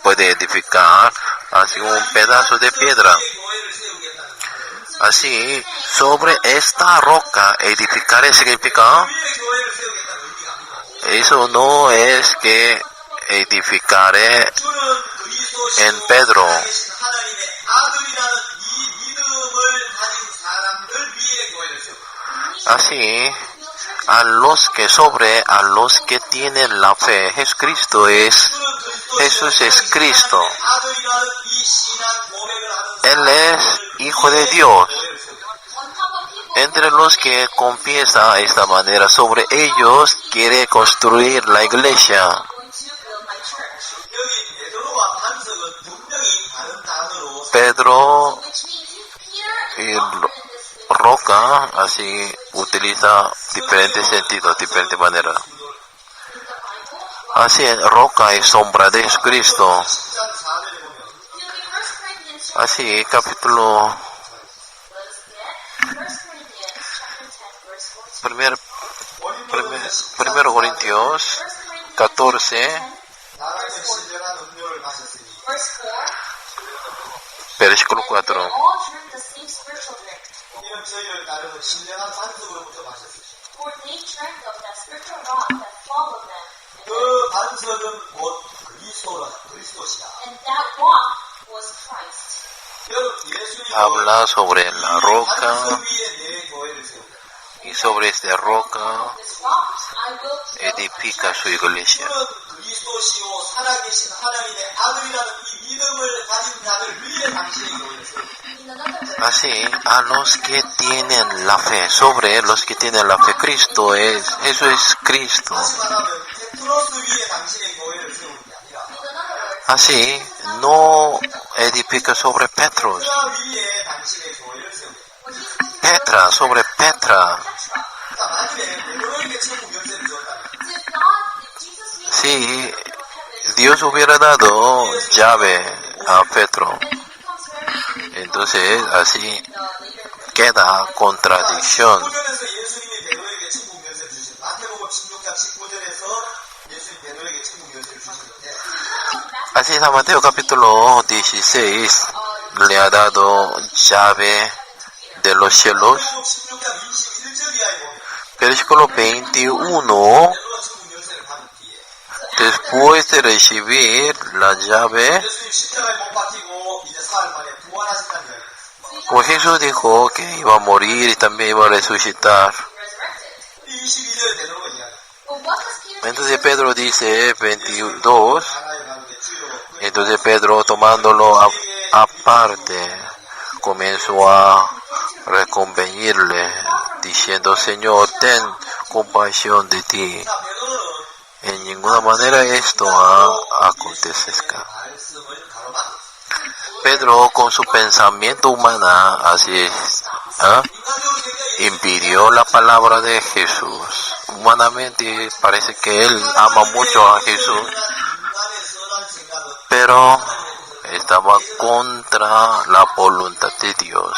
puede edificar así un pedazo de piedra. Así, sobre esta roca edificaré significa, eso no es que edificaré en Pedro. Así, a los que tienen la fe, Jesús es Cristo. Él es Hijo de Dios. Entre los que confiesa de esta manera, sobre ellos quiere construir la iglesia. Pedro y roca, así utiliza diferentes sentidos, diferentes maneras. Así, roca y sombra de Jesucristo. Así, capítulo 1 Corintios 14, versículo 4. Habla sobre la roca y sobre esta roca edifica su iglesia. Así, a los que tienen la fe, sobre los que tienen la fe, eso es Cristo. Así, no edifica sobre Petros. Petra, sobre Petra. Si Dios hubiera dado llave a Petro, entonces así queda contradicción. Así San Mateo capítulo 16 le ha dado llave de los cielos. Versículo 21, después de recibir la llave, como Jesús dijo que iba a morir y también iba a resucitar. Entonces Pedro dice 22, entonces Pedro tomándolo aparte comenzó a reconvenirle diciendo: Señor, ten compasión de ti. En ninguna manera esto acontezca. Pedro, con su pensamiento humana, así impidió la palabra de Jesús. Humanamente parece que él ama mucho a Jesús, pero estaba contra la voluntad de Dios.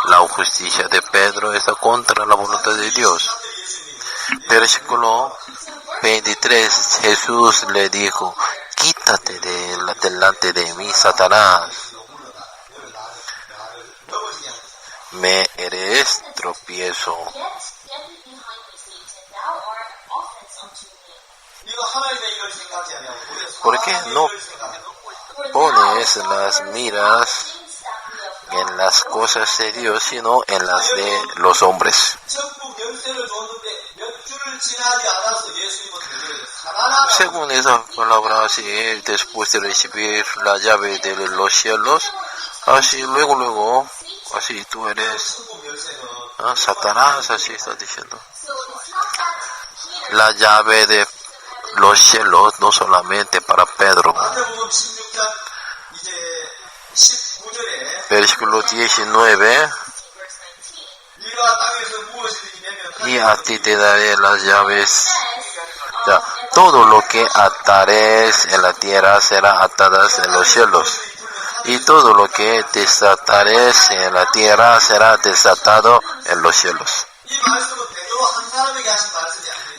La justicia de Pedro está contra la voluntad de Dios. Versículo 23, Jesús le dijo: quítate delante de mí, Satanás. Me eres tropiezo. ¿Por qué no pones las miras en las cosas de Dios, sino en las de los hombres? Según esa palabra, así, después de recibir la llave de los cielos, así luego, así tú eres Satanás, así está diciendo. La llave de los cielos no solamente para Pedro. Versículo 19. Y a ti te daré las llaves. Ya, todo lo que atares en la tierra será atadas en los cielos. Y todo lo que desatares en la tierra será desatado en los cielos.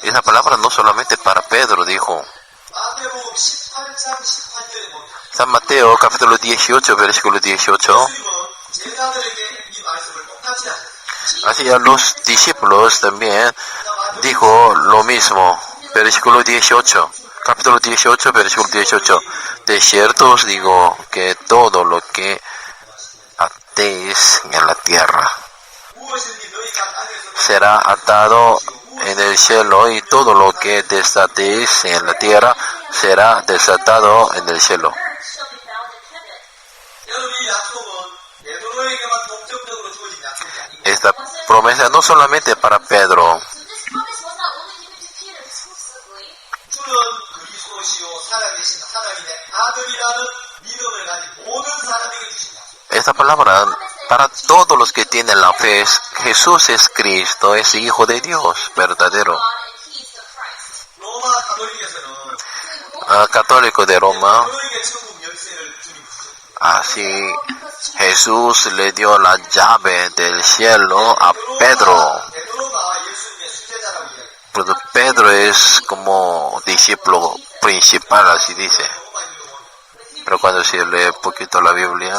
Esa palabra no solamente para Pedro, dijo. San Mateo capítulo 18, versículo 18. Así a los discípulos también dijo lo mismo. Versículo 18. Capítulo 18, versículo 18. De cierto os digo que todo lo que atéis en la tierra será atado en el cielo, y todo lo que desatéis en la tierra será desatado en el cielo. Esta promesa no solamente para Pedro. Esta palabra para todos los que tienen la fe. Jesús es Cristo, es Hijo de Dios verdadero. Católico de Roma, así Jesús le dio la llave del cielo a Pedro. Pero Pedro es como discípulo principal, así dice. Pero cuando se lee un poquito la Biblia,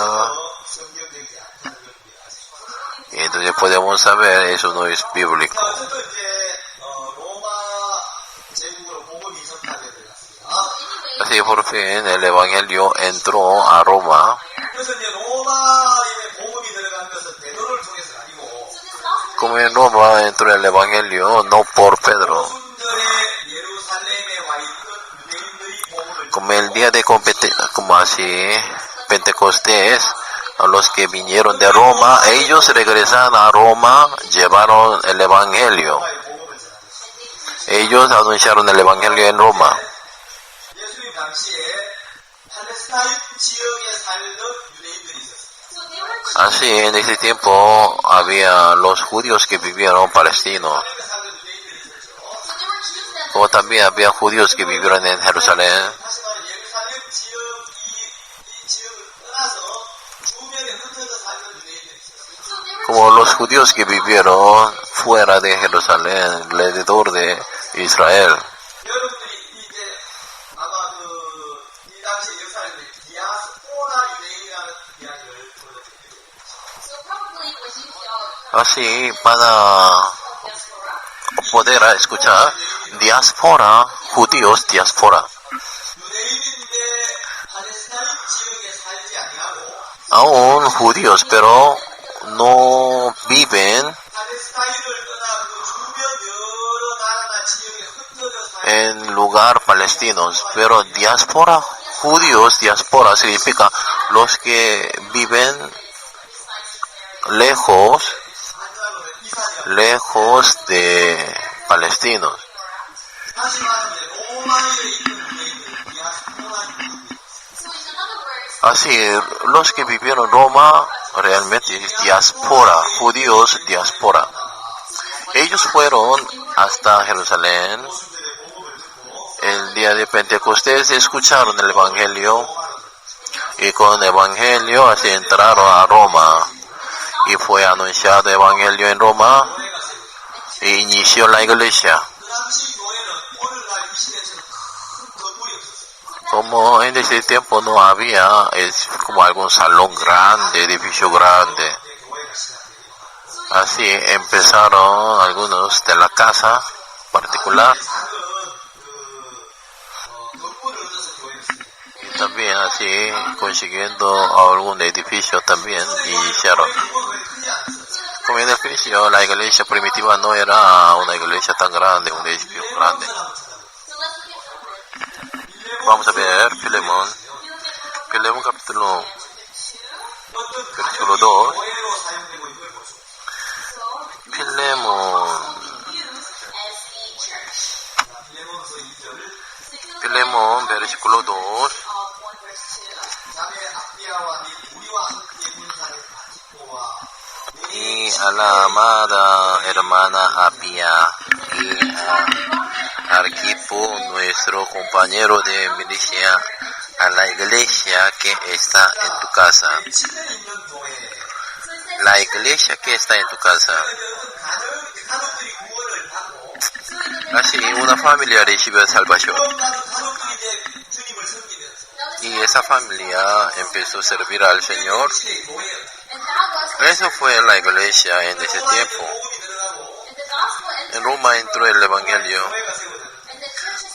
entonces podemos saber eso no es bíblico. Así por fin el Evangelio entró a Roma. Como en Roma entró el Evangelio, no por Pedro. Como el día de como así, Pentecostés, a los que vinieron de Roma, ellos regresaron a Roma, llevaron el Evangelio. Ellos anunciaron el Evangelio en Roma. Así, en ese tiempo había los judíos que vivieron en Palestina. Como también había judíos que vivieron en Jerusalén. Como los judíos que vivieron fuera de Jerusalén, alrededor de Israel. Así, para poder escuchar, diáspora, judíos, diáspora. Aún judíos, pero no viven en lugar palestinos, pero diáspora, judíos, diáspora significa los que viven lejos de palestinos. Así, los que vivieron en Roma realmente es diáspora, judíos diáspora. Ellos fueron hasta Jerusalén. El día de Pentecostés escucharon el Evangelio y con el Evangelio así entraron a Roma y fue anunciado el Evangelio en Roma e inició la iglesia. Como en ese tiempo no había, es como algún salón grande, edificio grande. Así empezaron algunos de la casa particular. Y también así consiguiendo algún edificio también iniciaron. Como en el edificio, la iglesia primitiva no era una iglesia tan grande, un edificio grande. Vamos a ver Filemón capítulo versículo 2. Filemón versículo 2. Y a la amada hermana Apia y a Arquipo, nuestro compañero de milicia, a la iglesia que está en tu casa. La iglesia que está en tu casa. Así una familia recibió salvación. Y esa familia empezó a servir al Señor. Eso fue la iglesia en ese tiempo. En Roma entró el Evangelio.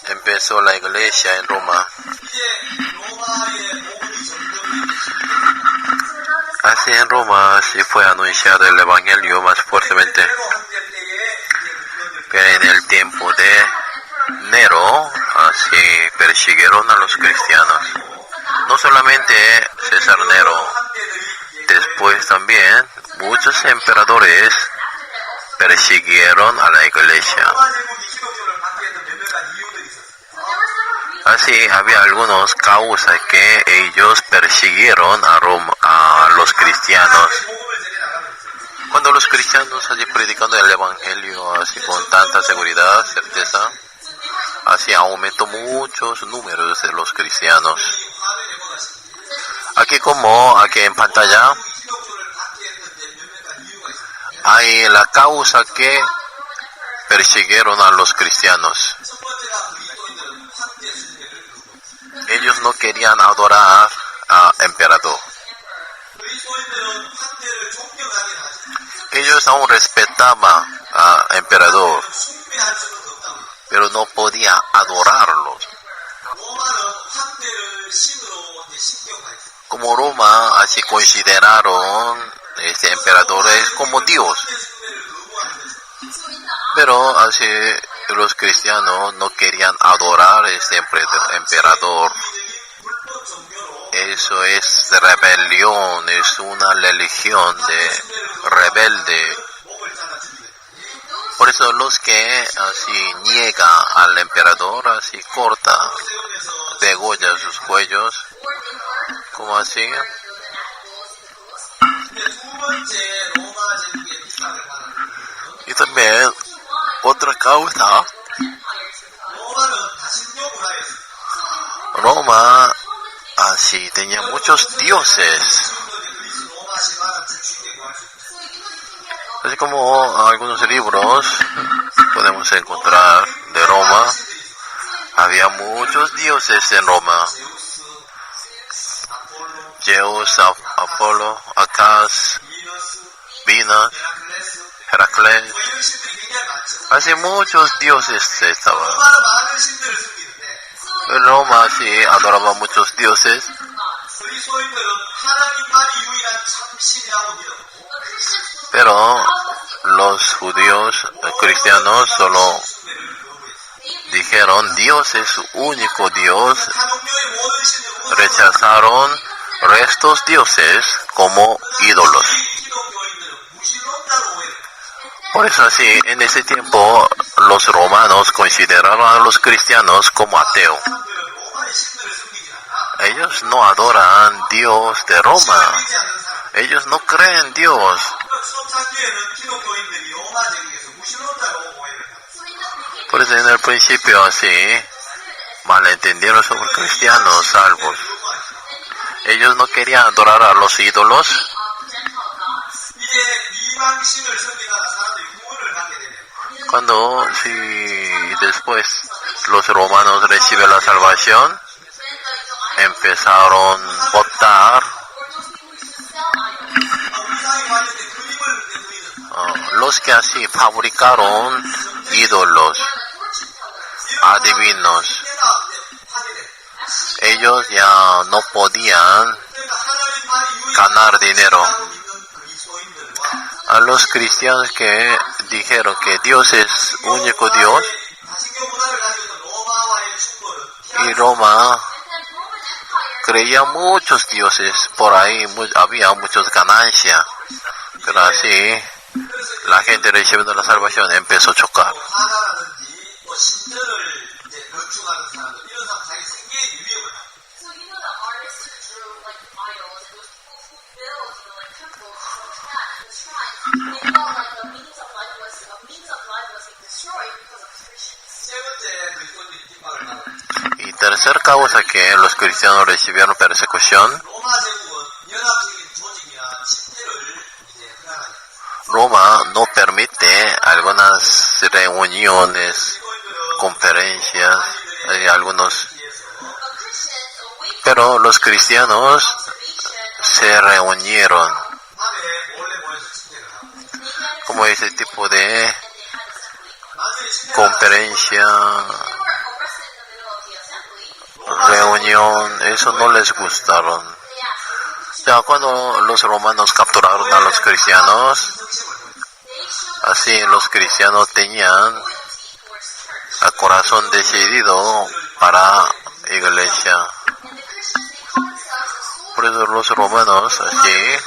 Empezó la iglesia en Roma. Así en Roma sí fue anunciado el Evangelio más fuertemente. Pero en el tiempo de Nero, así persiguieron a los cristianos. No solamente César Nero, después también muchos emperadores persiguieron a la iglesia. Así había algunos causas que ellos persiguieron a los cristianos. Cuando los cristianos allí predicando el evangelio así con tanta seguridad, certeza, así aumentó muchos números de los cristianos. Aquí en pantalla hay la causa que persiguieron a los cristianos. Ellos no querían adorar al emperador. Ellos aún respetaban al emperador, pero no podía adorarlos. Como Roma, así consideraron este emperador es como Dios. Pero así los cristianos no querían adorar este emperador. Eso es rebelión, es una religión de rebelde. Por eso los que así niegan al emperador, así corta, degolla sus cuellos, como así. Y también otra causa, Roma así tenía muchos dioses. Así como algunos libros podemos encontrar de Roma, había muchos dioses en Roma. Zeus, Apolo, Acas, Venus, Heracles. Así muchos dioses estaban. En Roma sí adoraba muchos dioses. Pero los judíos cristianos solo dijeron Dios es único Dios. Rechazaron restos dioses como ídolos. Por eso así, en ese tiempo los romanos consideraron a los cristianos como ateos. Ellos no adoran Dios de Roma. Ellos no creen en Dios. Por eso en el principio así malentendieron sobre cristianos salvos. Ellos no querían adorar a los ídolos. Cuando después los romanos reciben la salvación, empezaron a votar los que así fabricaron ídolos, adivinos. Ellos ya no podían ganar dinero. A los cristianos que dijeron que Dios es único Dios, y Roma creía muchos dioses, por ahí había muchas ganancias, pero así la gente recibiendo la salvación empezó a chocar. Y tercer causa que los cristianos recibieron persecución, Roma no permite algunas reuniones, conferencias, algunos, pero los cristianos se reunieron como ese tipo de conferencia, reunión, eso no les gustaron. Ya cuando los romanos capturaron a los cristianos, así los cristianos tenían a corazón decidido para iglesia. Por eso los romanos así,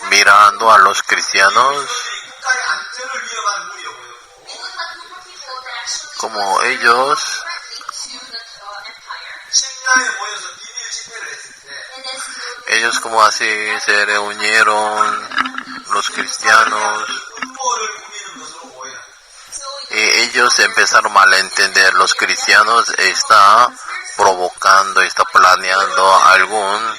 mirando a los cristianos, como ellos como así se reunieron los cristianos y ellos empezaron a malentender. Los cristianos está provocando, está planeando algunos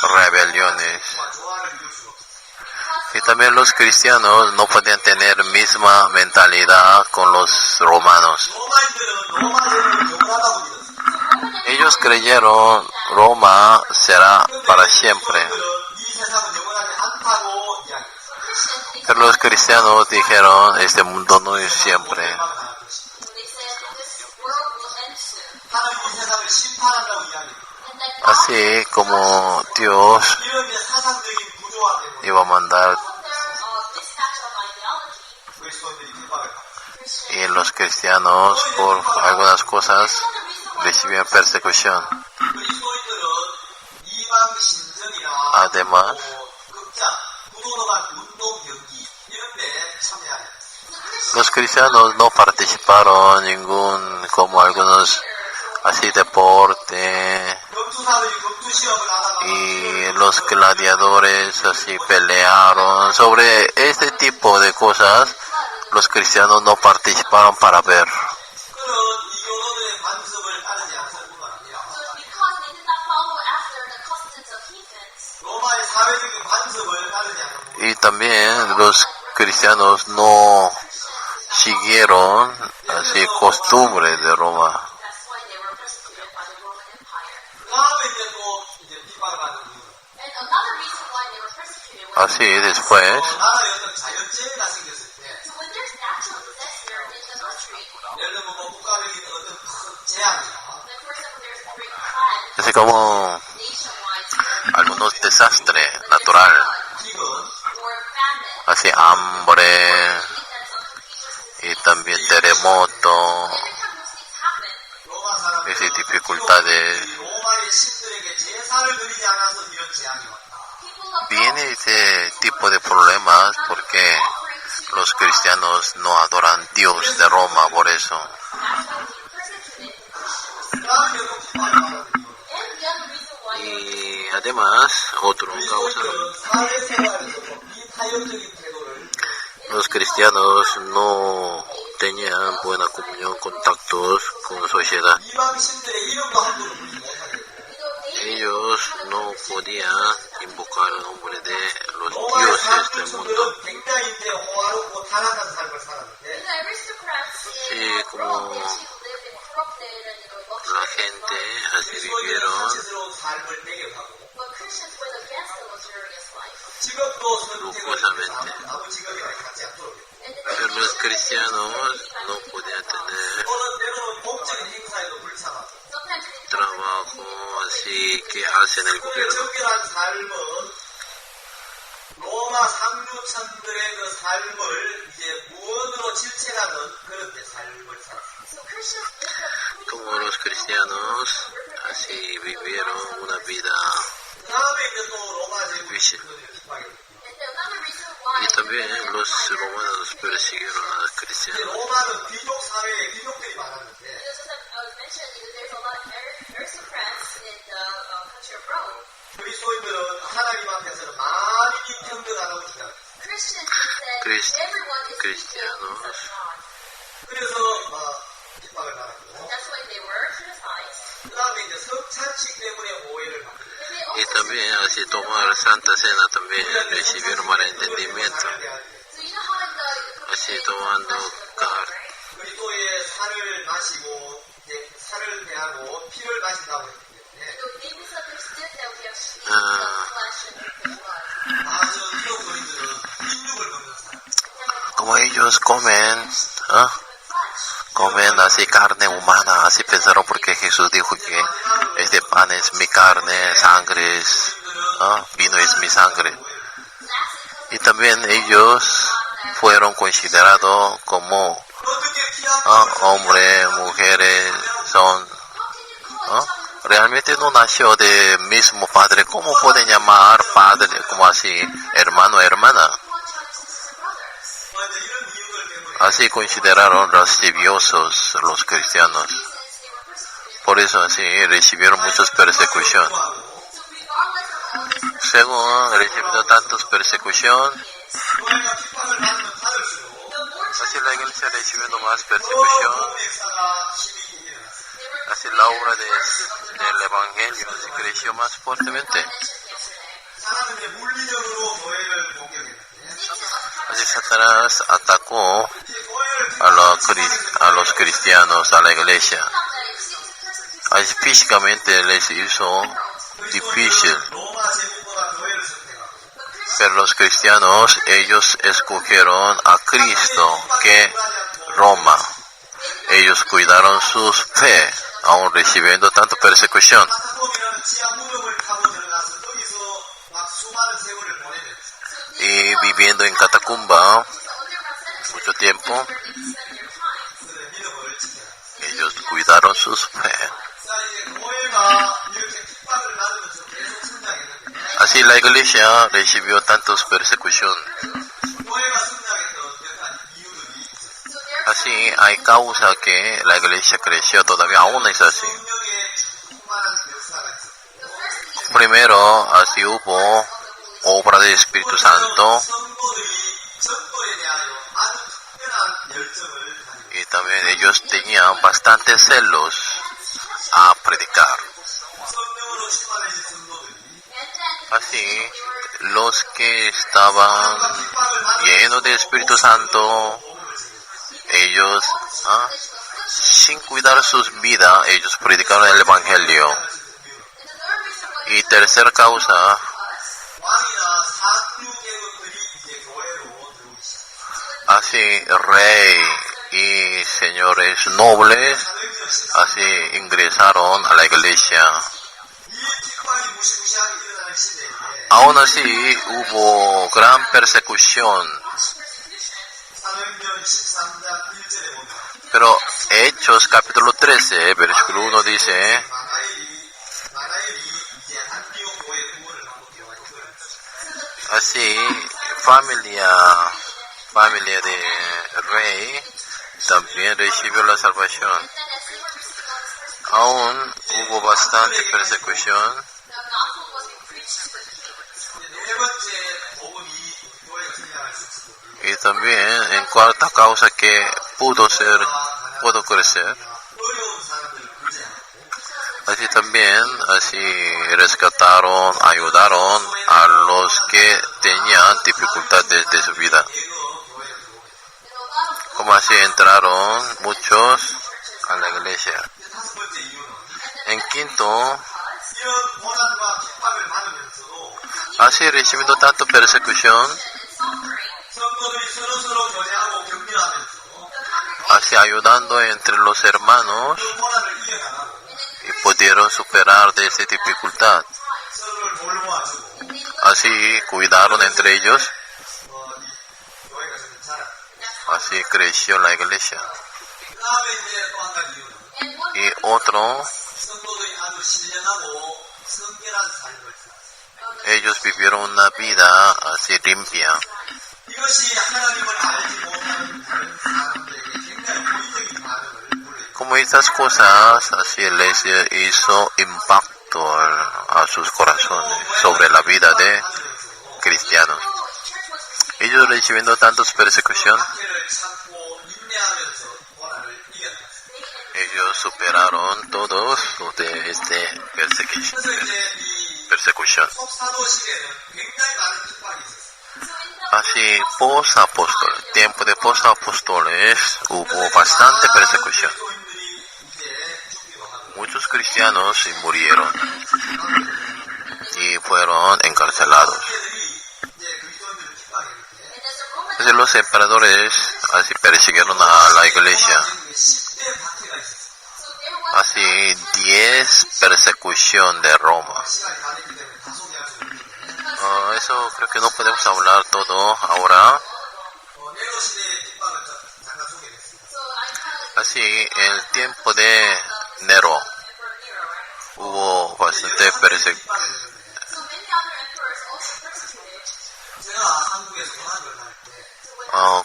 rebeliones. Y también los cristianos no podían tener misma mentalidad con los romanos. Ellos creyeron Roma será para siempre. Pero los cristianos dijeron este mundo no es siempre. Así como Dios iba a mandar y los cristianos por algunas cosas recibían persecución. Además, los cristianos no participaron en ningún, como algunos así deporte, y los gladiadores así pelearon. Sobre este tipo de cosas, los cristianos no participaron para ver. Y también los cristianos no siguieron así costumbres de Roma. Así después así como algunos desastres naturales, así hambre y también terremoto, y dificultades. Viene ese tipo de problemas porque los cristianos no adoran a Dios de Roma, por eso. Y además, otra causa, los cristianos no tenían buena comunión, contactos con la sociedad. Ellos no podían invocar el nombre de los dioses del mundo. Y como la gente así vivieron lujosamente. Pero los cristianos no podían tener trabajo así que hacen el gobierno. Como los cristianos así vivieron una vida difícil. Y también los romanos persiguieron a los cristianos. Cristianos y también así tomar Santa Cena también recibieron malentendimiento, así tomando carne. Como ellos comen así carne humana, así pensaron porque Jesús dijo que este pan es mi carne, sangre es, vino es mi sangre. Y también ellos fueron considerados como hombres, mujeres, son realmente no nació del mismo padre. ¿Cómo pueden llamar padre como así, hermano, hermana? Así consideraron religiosos los cristianos. Por eso así recibieron muchas persecuciones. Según recibiendo tantas persecuciones, así la iglesia recibiendo más persecución. Así la obra del Evangelio se creció más fuertemente. Así Satanás atacó a los cristianos, a la iglesia. Así físicamente les hizo difícil. Pero los cristianos, ellos escogieron a Cristo que Roma. Ellos cuidaron su fe, aún recibiendo tanta persecución. Y viviendo en catacumba mucho tiempo, ellos cuidaron su fe. Así la iglesia recibió tantas persecuciones. Así hay causa que la iglesia creció, todavía aún es así. Primero, así hubo obra del Espíritu Santo. Y también ellos tenían bastantes celos a predicar. Así, los que estaban llenos del Espíritu Santo, ellos, sin cuidar sus vidas, ellos predicaron el Evangelio. Y tercera causa, así rey y señores nobles, así ingresaron a la iglesia. Aún así hubo gran persecución. Pero Hechos capítulo 13, versículo 1 dice, así familia de rey también recibió la salvación. Aún hubo bastante persecución. Y también en cuarta causa que pudo crecer. Así también, así rescataron, ayudaron a los que tenían dificultades de su vida. Como así entraron muchos a la iglesia. En quinto, así recibiendo tanta persecución, así ayudando entre los hermanos y pudieron superar de esa dificultad. Así cuidaron entre ellos. Así creció la iglesia. Y otro, ellos vivieron una vida así limpia. Como estas cosas, así les hizo impacto a sus corazones sobre la vida de cristianos. Ellos recibiendo tantas persecuciones, ellos superaron todos de esta persecución. Así, tiempo de post-apóstoles, hubo bastante persecución. Muchos cristianos murieron y fueron encarcelados. Entonces los emperadores así persiguieron a la iglesia. Así 10 persecución de Roma. Eso creo que no podemos hablar todo ahora. Así, el tiempo de Nero hubo bastante persecución.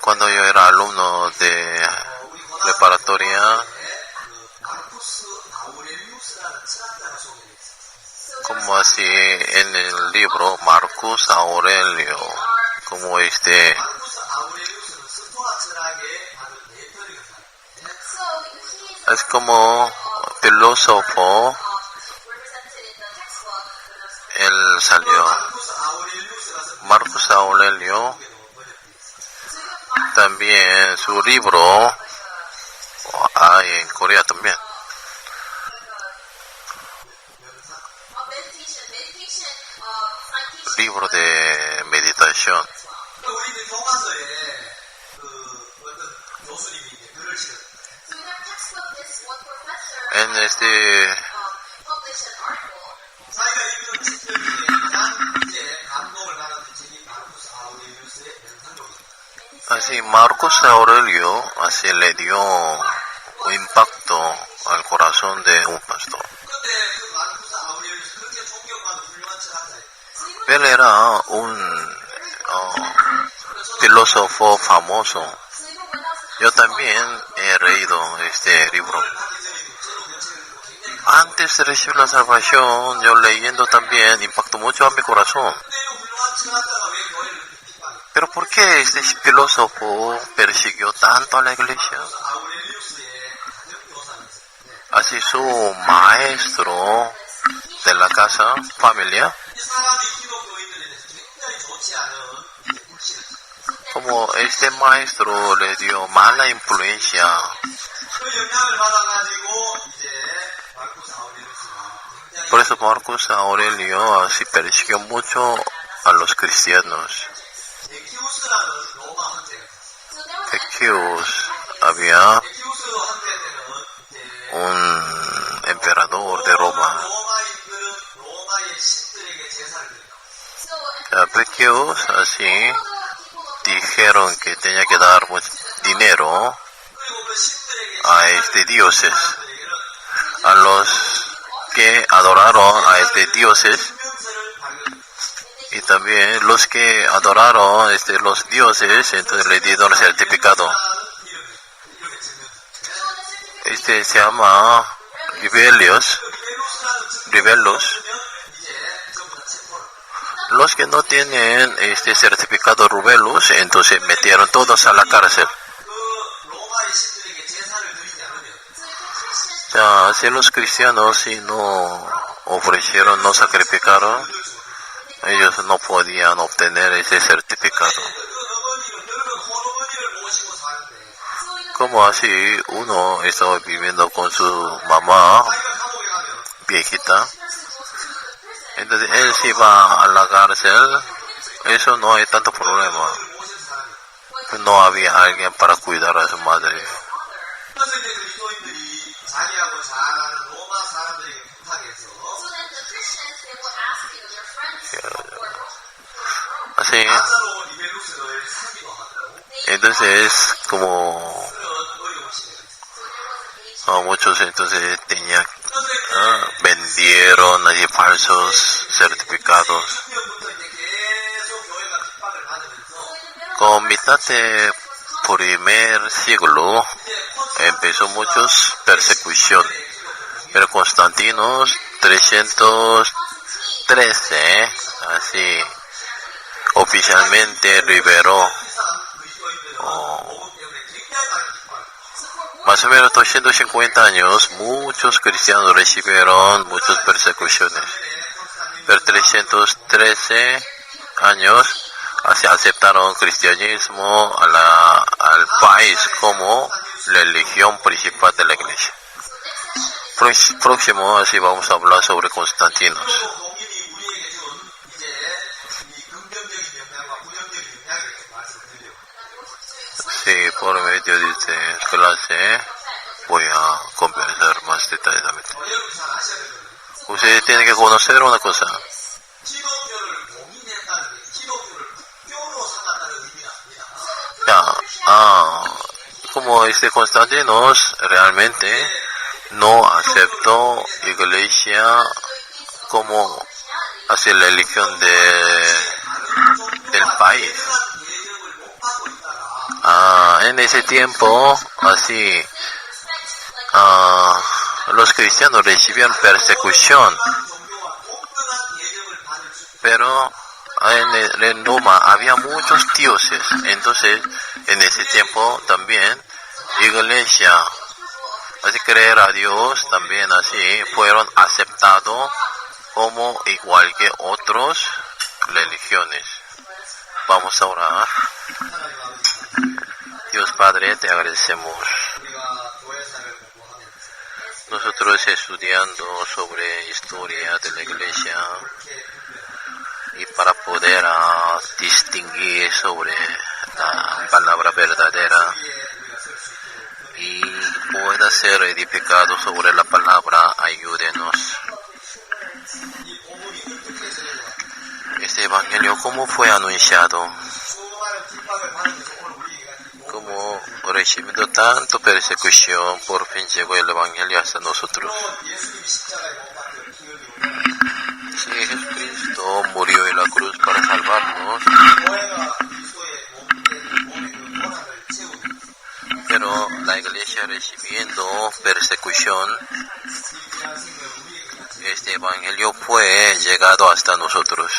Cuando yo era alumno de preparatoria, como así en el libro Marcus Aurelio, como es como filósofo, él salió. Marcus Aurelio, también su libro hay en Corea también. Libro de meditación. En así Marcus Aurelio así le dio un impacto al corazón de un pastor. Él era un filósofo famoso. Yo también he leído este libro. Antes de recibir la salvación, yo leyendo también impactó mucho a mi corazón. Pero ¿por qué este filósofo persiguió tanto a la iglesia? Así su maestro de la casa, familia, como este maestro le dio mala influencia, por eso Marcus Aurelio así persiguió mucho a los cristianos. Decius, había un emperador de Roma. Decius así dijeron que tenía que dar dinero a dioses, a los que adoraron a dioses, y también los que adoraron los dioses, entonces le dieron el certificado. Se llama Ribelios. Los que no tienen este certificado Rubelus, entonces metieron todos a la cárcel. Ya, si los cristianos si no ofrecieron, no sacrificaron, ellos no podían obtener ese certificado. Como así uno estaba viviendo con su mamá viejita, entonces él se iba a la cárcel, eso no hay tanto problema. No había alguien para cuidar a su madre. Así, entonces como muchos entonces vendieron allí falsos certificados. Con mitad de primer siglo empezó muchos persecución, pero Constantino 313 así oficialmente liberó más o menos 250 años, muchos cristianos recibieron muchas persecuciones. Pero 313 años así aceptaron cristianismo al país como la religión principal de la iglesia. Próximo, así vamos a hablar sobre Constantinos. Sí, por medio de esta clase voy a conversar más detalladamente. Ustedes tienen que conocer una cosa. como Constantinos realmente no aceptó iglesia como así la religión del país. En ese tiempo, así, los cristianos recibían persecución, pero en Roma había muchos dioses. Entonces, en ese tiempo también, iglesia, así creer a Dios, también así fueron aceptados como igual que otras religiones. Vamos a orar. Dios Padre, te agradecemos. Nosotros estudiando sobre historia de la iglesia y para poder distinguir sobre la palabra verdadera y pueda ser edificado sobre la palabra, ayúdenos. Este evangelio, ¿cómo fue anunciado? Como recibiendo tanto persecución, por fin llegó el evangelio hasta nosotros. Sí, Jesucristo murió en la cruz para salvarnos, pero la iglesia recibiendo persecución, este evangelio fue llegado hasta nosotros.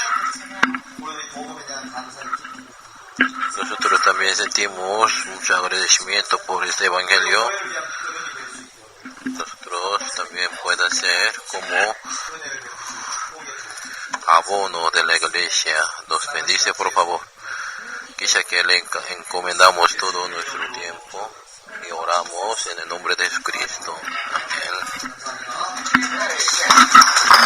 Nosotros también sentimos mucho agradecimiento por este evangelio. Nosotros también puede ser como abono de la iglesia. Nos bendice, por favor. Quizá que le encomendamos todo nuestro tiempo y oramos en el nombre de Jesucristo. Amén.